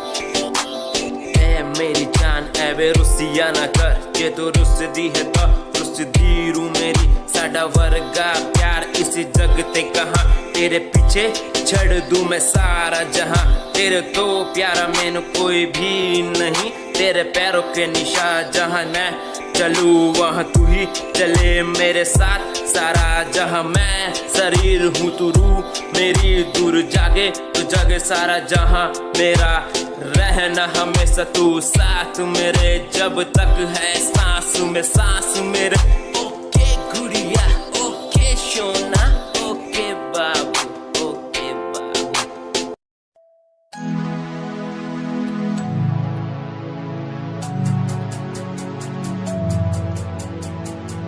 ऐ मेरी जान ऐ रुसिया ना कर जे तू रुस दी है ता रुस दी रू मेरी, साडा वर्गा प्यार इस जग ते कहां, तेरे पीछे छड़ दूं मैं सारा जहां, तेरे तो प्यारा मैनू कोई भी नहीं, तेरे पैरों के निशान जहां मैं चलूं वहां तू ही चले मेरे साथ, सारा जहां मैं शरीर हूँ तू रूह मेरी, दूर जागे तो जागे सारा जहां मेरा, रहना हमेशा तू साथ मेरे, जब तक है सांस में सांस मेरे। ओके गुड़िया ओके सोना ओके बाबू ओके बाबू।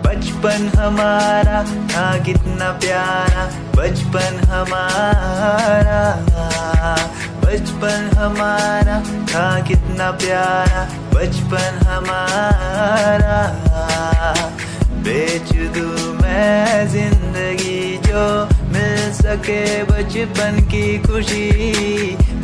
बचपन हमारा था कितना प्यारा, बचपन हमारा, बचपन हमारा था कितना प्यारा, बचपन हमारा, बेच दूं मैं जिंदगी जो मिल सके बचपन की खुशी,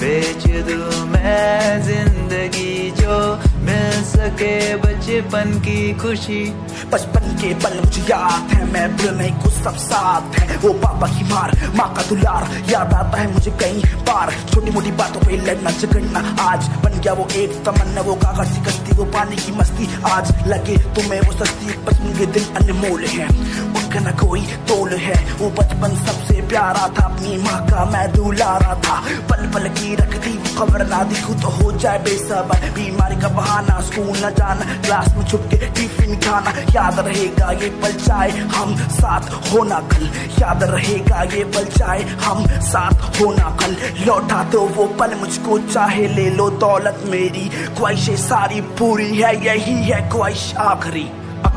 बेच दूं मैं जिंदगी जो मिल सके बचपन की खुशी। बचपन के पल मुझे याद है, मैं भूल नहीं कुछ सब साथ है, वो पापा की मार माँ का दुलार याद आता है मुझे कई बार, छोटी मोटी बातों पे लड़ना झगड़ना आज बन गया वो एक तमन्ना, वो कागज की कश्ती वो पानी की मस्ती, आज लगे तुम्हें वो सस्ती, बचपन के दिन अनमोल है उनका न कोई तोल है, वो बचपन सबसे प्यारा था, अपनी माँ का मैं दुलारा था, पल पल की रखती खबर ना दिखूं तो हो जाए बेसबर, बीमारी का बहाना स्कूल न जाना, क्लास में छुप के टिफिन खाना, याद रहेगा ये पल चाहे हम साथ होना कल, याद रहेगा ये पल चाहे हम साथ होना कल, लौटा दो वो पल मुझको चाहे ले लो दौलत मेरी, ख्वाहिशें सारी पूरी है यही है ख्वाहिश आखिरी।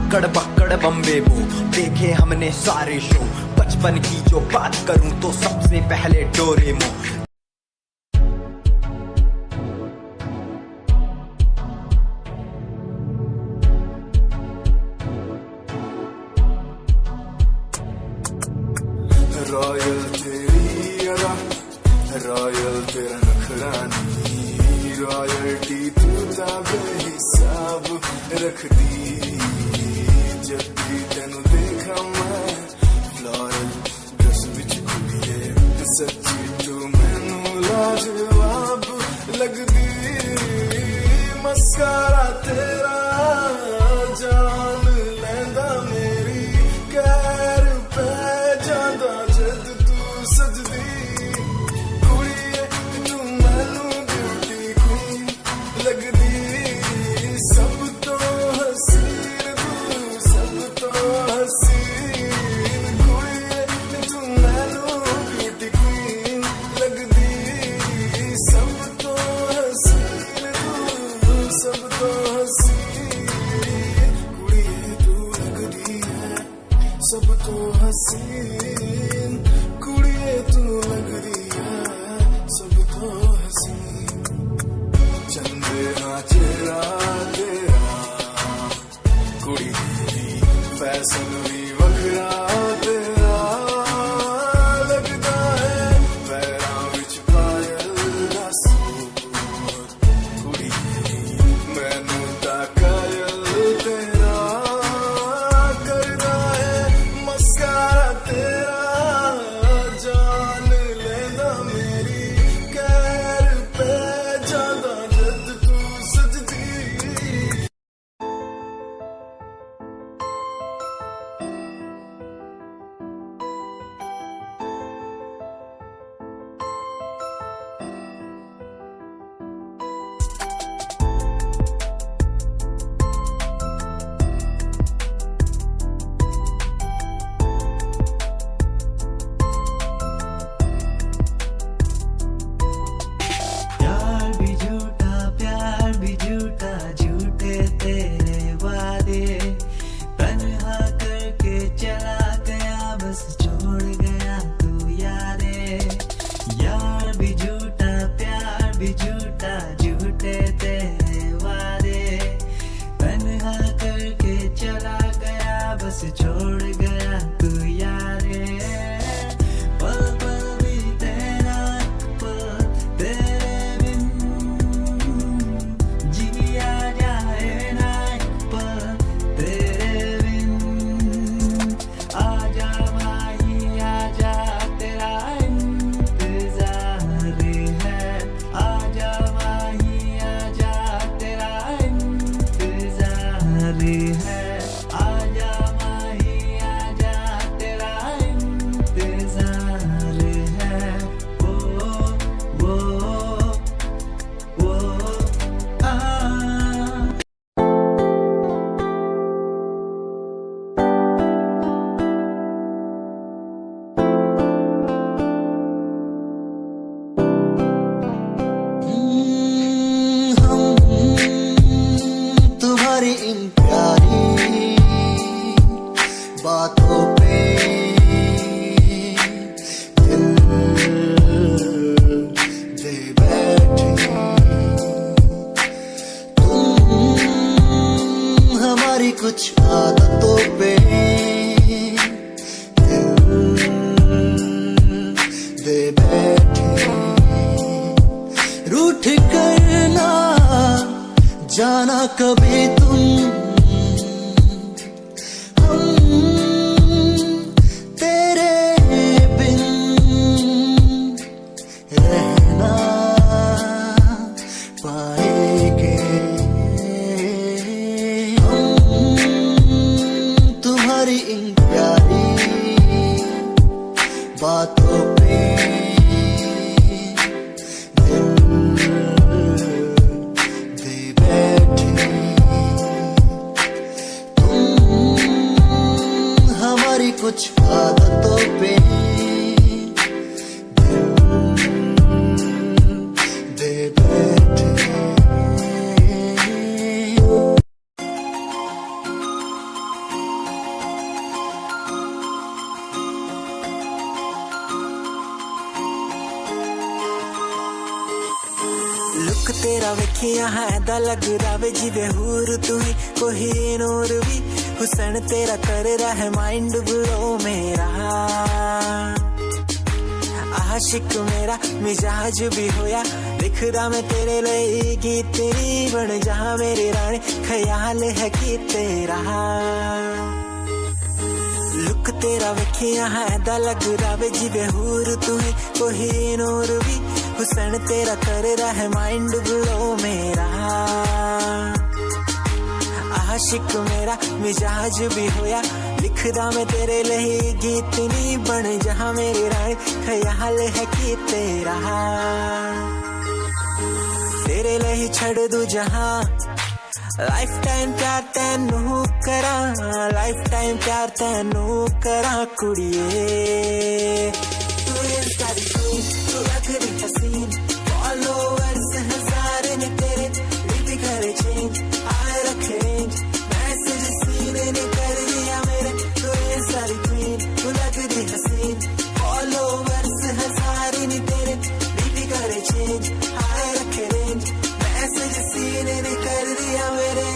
अक्कड़ बक्कड़ बम्बे वो देखे हमने सारे शो। बचपन की जो बात करूं तो सबसे पहले डोरेमोन। रॉयल तेरी अदा, रॉयल तेरा नखरानी, रॉयल्टी तू बेहिसाब रखदी। जब भी तेनू देखा मैं फ्लोरल ड्रेस विच कुड़िए, सच्ची तू मैनू लाजवाब लगदी। मस्कारा तेरा जान लैंदा मेरी, कैर पे जांदा जद तू सजदी। कुड़िए तू मैनू ब्यूटी क्वीन लगदी। सब तो हसीन तू, सब तो हसीन। कुड़िए तू मैनू ब्यूटी क्वीन लगदी। सब तो हसीन तू, सब तो हसीन। कुड़िए तू लगदी है सब तो हसीन। कुड़िए तू लगदी है सब तो हसीन। चंदे हाँ चेहरा तेरा, कुड़ी दी फैशन भी वखरा तेरा। लगदा है पैरां विच पायल दा सूट, कुड़ी मैनू तां कायल तेरा। करदा है मस्कारा तेरा जान लैंदा मेरी, कैर पे जांदा जद तू सजदी। प्यार भी झूठा, झूठे तेरे वादे। तन्हा करके चला गया, बस छोड़ गया तू यादें। यार भी झूठा, प्यार भी झूठा, झूठे तेरे वादे। तन्हा करके चला गया, बस छोड़ गया तू यादें। पल पल बीते ना पल तेरे बिन, जिया जाए ना एक पल तेरे बिन। आजा भाई आजा, तेरा इंतजार है। आजा भाई आजा, तेरा इंतजार है। आजा भाई आजा, तेरा इंतजार है। वो आ तुम्हारी इन प्यारी बातों पे दिल दे बैठे। तुम हमारी कुछ आदतों पे दिल दे बैठे। रूठ करना जाना कभी तुम, हम तेरे बिन रहना पाएंगे। हम तुम्हारी इन प्यारी बातों पे दिल दे बैठे। तुम हमारी कुछ आदतों पे दिल दे बैठे। लुक तेरा वेखिया है दा लग रहा जिवे हूर तू ही कोई नूर भी हुसन तेरा कर रहा है माइंड ब्लो मेरा आशिक मेरा मिजाज भी होया लिखदा मैं तेरे लिए गीत तेरी बन जा मेरी रानी ख्याल है कि तेरा लुक तेरा वेखिया है दा लग रहा जिवे हूर तू ही कोई नूर भी हुसन तेरा कर रहा है माइंड ब्लो मेरा आशिक मेरा मिजाज भी होया लिखदा मैं तेरे लिए गीत नी बन जहां मेरी रानी ख्याल है कि तेरा तेरे लिए छड़ दू जहां लाइफ टाइम प्यार तैनू करा लाइफ टाइम प्यार तैनू करा कुड़िए तू सारी तू लग रही हसीन फॉलोअर्स हजार ने तेरे लिपि करे चेंज आए रखे रेंज मैसेज सीने ने कर दिया मेरे तू सारी क्वीन तू लग रही हसीन फॉलोअर्स हजार ने तेरे लिपि करे चेंज आए रखे रेंज मैसेज सीने ने कर दिया मेरे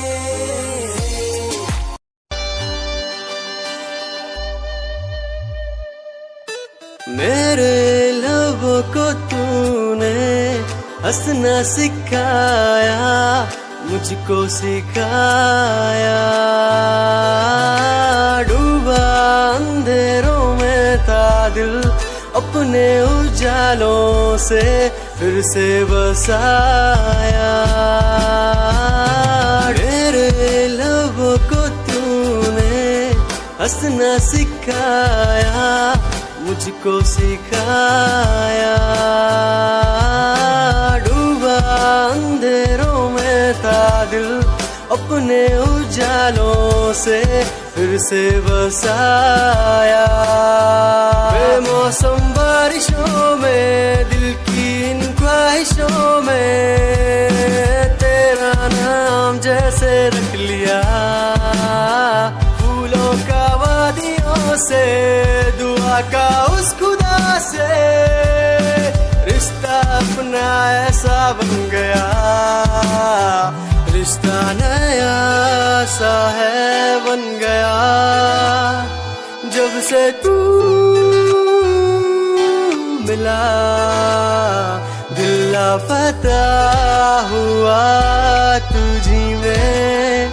मेरे लबों को तूने हंसना सिखाया मुझको सिखाया डूबा अंधेरों में था दिल अपने उजालों से फिर से बसाया मेरे लबों को तूने हंसना सिखाया मुझको सिखाया डूबा अंधेरों में था दिल अपने उजालों से फिर से बसाया बेमौसम बारिशों में दिल की इन ख्वाहिशों में तेरा नाम जैसे रख लिया फूलों का वादियों से दुआ का उस खुदा से रिश्ता अपना ऐसा बन गया रिश्ता नया सा है बन गया जब से तू मिला दिल लापता हुआ तुझी में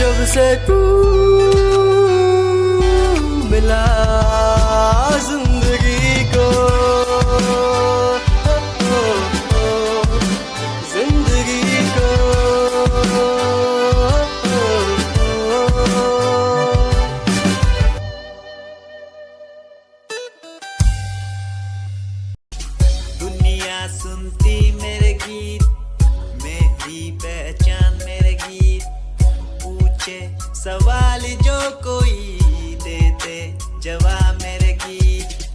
जब से तू मिला जिंदगी को जिंदगी को दुनिया सुनती मेरे गीत मेरी पहचान मेरे गीत पूछे सवाल जो कोई देते जवाब मेरे गीत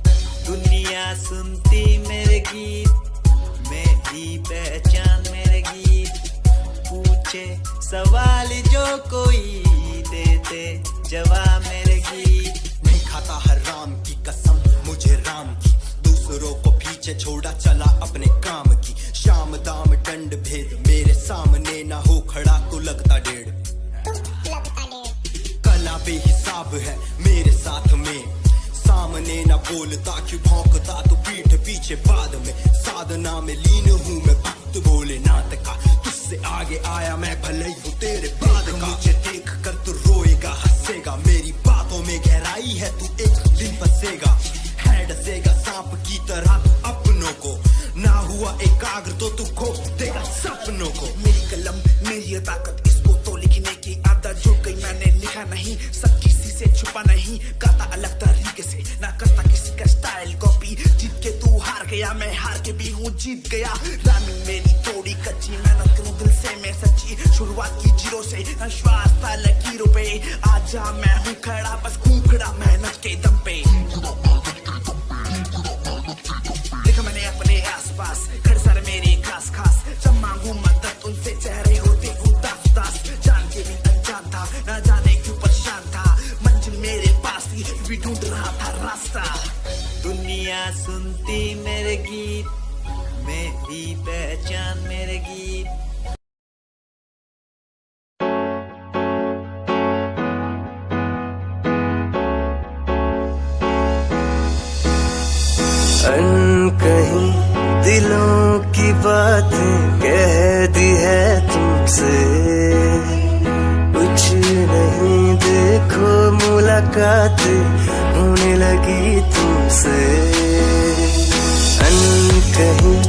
दुनिया सुनती मेरे गीत मेरी पहचान मेरे गीत पूछे सवाल जो कोई देते जवाब मेरे गीत नहीं खाता हराम की कसम मुझे राम की दूसरों को पीछे छोड़ा चला अपने काम की शाम दाम दंड भेद मेरे सामने ना हो खड़ा तो लगता डेढ़ कला बेहिसाब है मेरे साथ में सामने न बोलता क्यों भौंकता तो पीठ पीछे बाद में साधना में लीन हूँ मैं भक्त भोलेनाथ का तुझसे आगे आया मैं भले ही हूँ तेरे बाद का मुझे देख कर तू रोएगा हंसेगा मेरी बातों में गहराई है तू एक दिन फंसेगा है डसेगा सांप की तरह तू अपनों को ना हुआ एकाग्र तो तू खो देगा सपनों को मेरी कलम मेरी ताकत इसको तो लिखने की आदत जो गई मैंने लिखा नहीं सब किसी से छुपा नहीं गाता अलग तरीके से ना करता किसी का स्टाइल कॉपी जीत के तू हार गया मैं हार के भी हूँ जीत गया रानी मेरी थोड़ी कच्ची मेहनत करूँ दिल से मैं सच्ची शुरुआत की जीरो से विश्वास था लकीरों पे आजा मैं हूँ खड़ा बस खूब खड़ा मेहनत के दम पे देखा मैंने अपने आसपास खड़े सारे मेरे खास खास जब मांगू मदद उनसे चेहरे होते उदास उदास जान के भी अनजान था न जाने क्यों परेशान था मंजिल मेरे पास थी भी ढूंढ रहा था रास्ता दुनिया सुनती मेरे गीत मेरी पहचान मेरे गीत। अनकहीं दिलों की बातें कह दी है तुमसे, कुछ नहीं देखो मुलाकातें होने लगी तुमसे। अनकहीं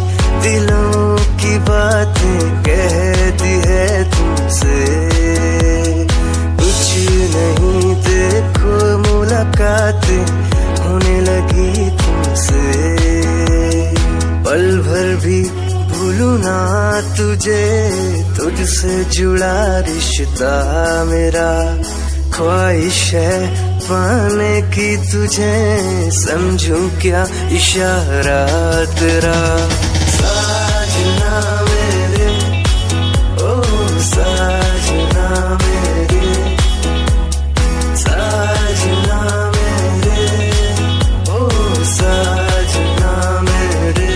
दिलों की बातें कह दी है तुमसे, कुछ नहीं देखो मुलाकातें होने लगी तुमसे। पल भर भी भूलूं ना तुझे, तुझसे जुड़ा रिश्ता मेरा। ख्वाहिश है पाने की तुझे, समझूं क्या इशारा तेरा। साजना मेरे, ओ साजना मेरे, साजना मेरे, ओ साजना मेरे।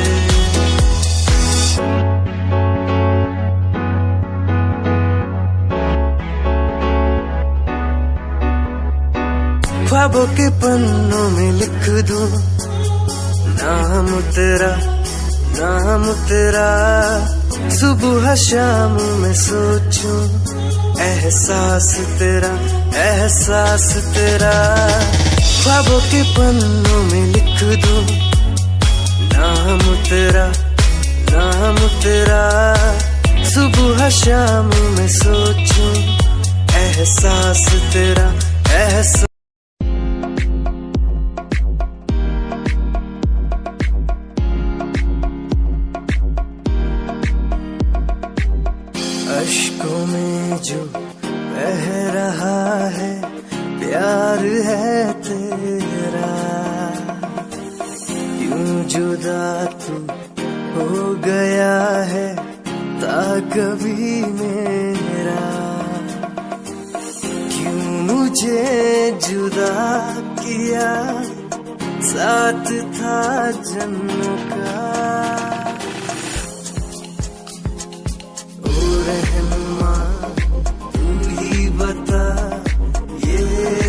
ख्वाबों के पन्नों में लिख दूं नाम तेरा, नाम तेरा। सुबह शाम में सोचूं एहसास तेरा, एहसास तेरा। ख्वाबों के पन्नों में लिख दूं नाम तेरा, नाम तेरा। सुबह शाम में सोचूं एहसास तेरा, एहसास। अश्कों में जो बह रहा है प्यार है तेरा। यूं जुदा तू हो गया है ता कभी मेरा। क्यों मुझे जुदा किया, साथ था जन्मों का। रहनुमा तू ही बता, ये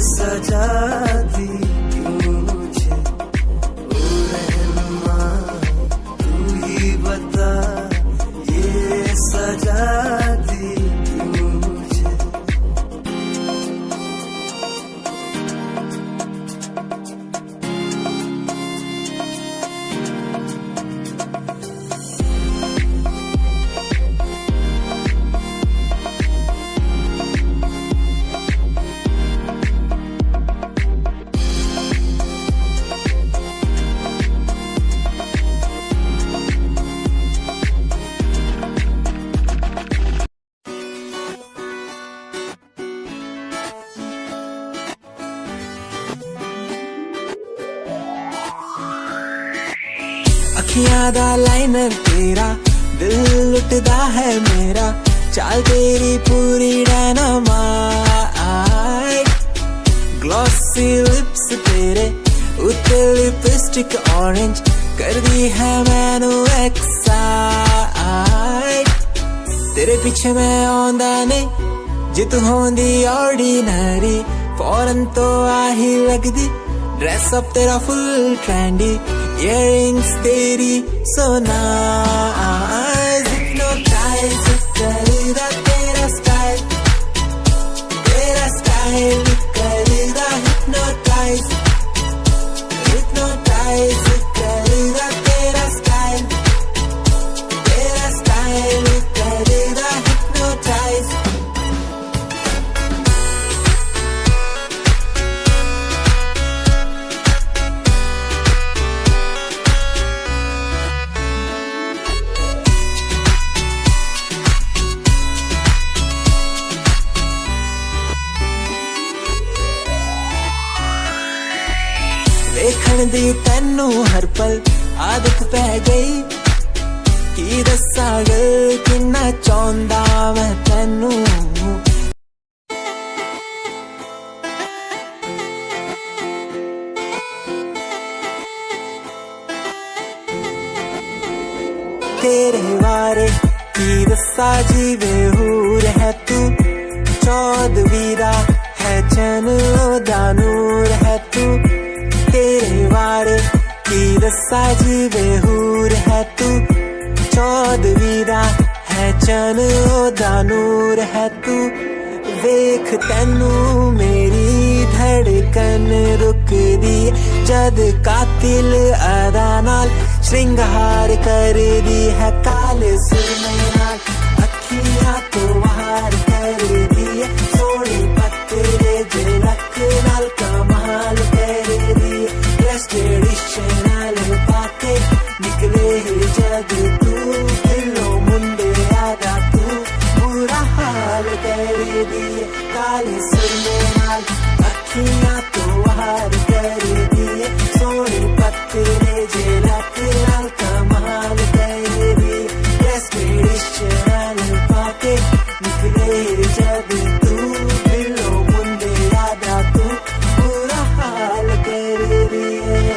सजा दी क्यों मुझे। ओ रहनुमा तू ही बता, ये सजा दी क्यों मुझे। अखियां दा लाइनर तेरा, दिल लुटदा है मेरा। चाल तेरी पूरी डायनामाइट, ग्लॉसी लिप्स तेरे उत्ते लिपस्टिक ऑरेंज कर दी है मैनू एक्साइट। तेरे पीछे मैं आंदा नहीं, जे तू होंदी ऑर्डिनरी फौरन तो आही लगदी। ड्रेस अप तेरा फुल ट्रेंडी, इयररिंग्स तेरी so nice. Hypnotize करेगा तेरा स्टाइल, तेरा स्टाइल करेगा hypnotize. Hypnotize करेगा तेरा स्टाइल, तेरा स्टाइल करेगा hypnotize. देखण दी तैनू हर पल आदत पै गई। की दस्सां गल किन्ना चाहुंदा मैं तैनू। तेरे बारे की दस्सा जीवे हूर है तू चौदहवीं दा है चैन दा नूर है तू तेरे बारे की दस्सा जीवे हूर है तू चौदहवीं दा है चैन दा नूर है तू वेख तैनू मेरी धड़कन रुकदी जद कातिल अदा नाल श्रृंगार कर दी है काले सुरमे नाल अखियां तो वार कर दी है सोनी पत्ते झलक नाल कमाल कर दी ड्रेस ट्रेडिशनल पाके निकले जग तू दिलों मुंडे आदा तू बुरा हाल कर दी काले सुरमे नाल अखियां तो वार कर दी है सोनी पत्ते झलक नाल कमाल कर दी ड्रेस ट्रेडिशनल पाके निकले जग तू दिलों मुंडे आदा तू बुरा हाल कर दी है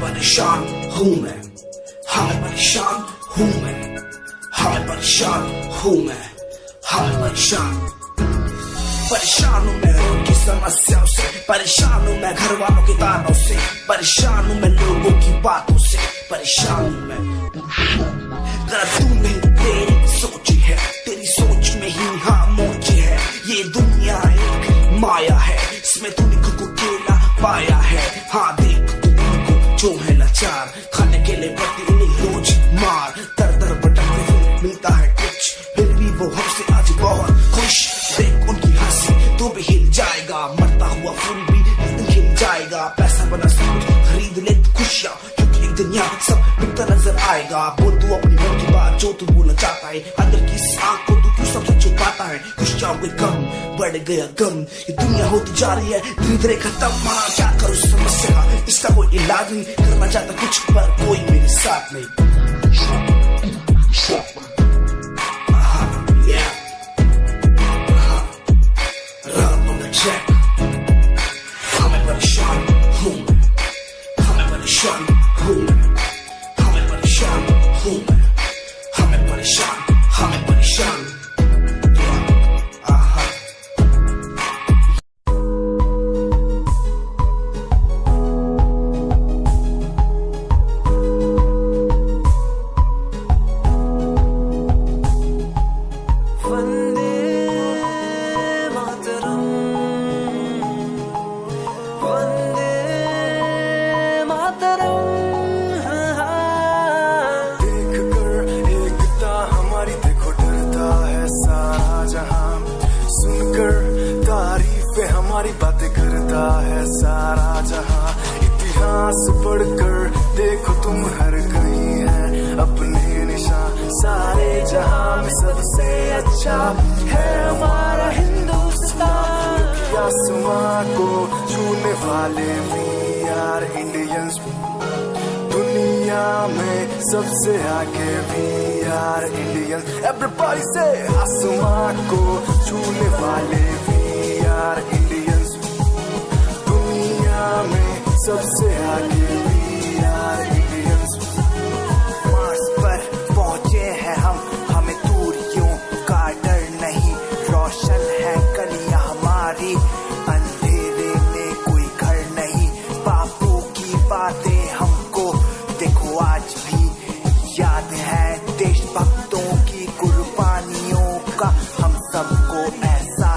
परेशान हूँ मैं, हाँ मैं परेशान हूँ मैं, हाँ मैं परेशान हूँ मैं, हाँ मैं परेशान हूँ मैं उनकी समस्याओं से, परेशान हूँ मैं घर वालों के तानों से, परेशान हूँ मैं लोगों की बातों से, परेशान हूँ मैं गलत तू नहीं तेरी सोच है, तेरी सोच में ही हाँ मोच है, ये दुनिया एक माया है, इसमें तूने खुद को अकेला पाया है, हाँ देख जो है लाचार खाने के लिए पड़ती उन्हें रोज मार दर दर भटकते हुए मिलता है कुछ फिर भी वो हमसे आज बहुत खुश देख उनकी हंसी तू भी हिल जाएगा मरता हुआ फूल भी हिल जाएगा पैसा बना सब कुछ खरीद ले खुशियाँ क्योंकि एक दिन यहाँ सब बिकता नजर आएगा बोल तू अपनी मन की बात जो तू बोलना चाहता है अंदर की इस आँख को तू क्यों सबसे छुपाता है खुशियाँ हुए कम बढ़ गया गम ये दुनिया होती जा रही है धीरे धीरे खत्म हाँ क्या करूँ समस्या का इसका कोई इलाज नहीं करना चाहता कुछ पर कोई मेरे साथ नहीं हमें परेशान हूँ हमें परेशान हूँ हमें परेशान हूँ हमें परेशान हमें परेशान हमारी बातें करता है सारा जहां इतिहास पढ़कर देखो तुम हर कहीं है अपने निशान सारे जहां में सबसे अच्छा है हमारा हिंदुस्तान आसमां को छूने वाले वी आर इंडियंस दुनिया में सबसे आगे वी आर इंडियंस एवरीबॉडी से आसमां को छूने वाले वी आर इंडियंस दुनिया में सबसे आगे वी आर इंडियंस मार्स पर पहुंचे हैं हम हमें दूरियों का डर नहीं रोशन है गलियां हमारी अंधेरे में कोई घर नहीं बापू की बातें हमको देखो आज भी याद है देशभक्तों की कुर्बानियों का हम सबको एहसास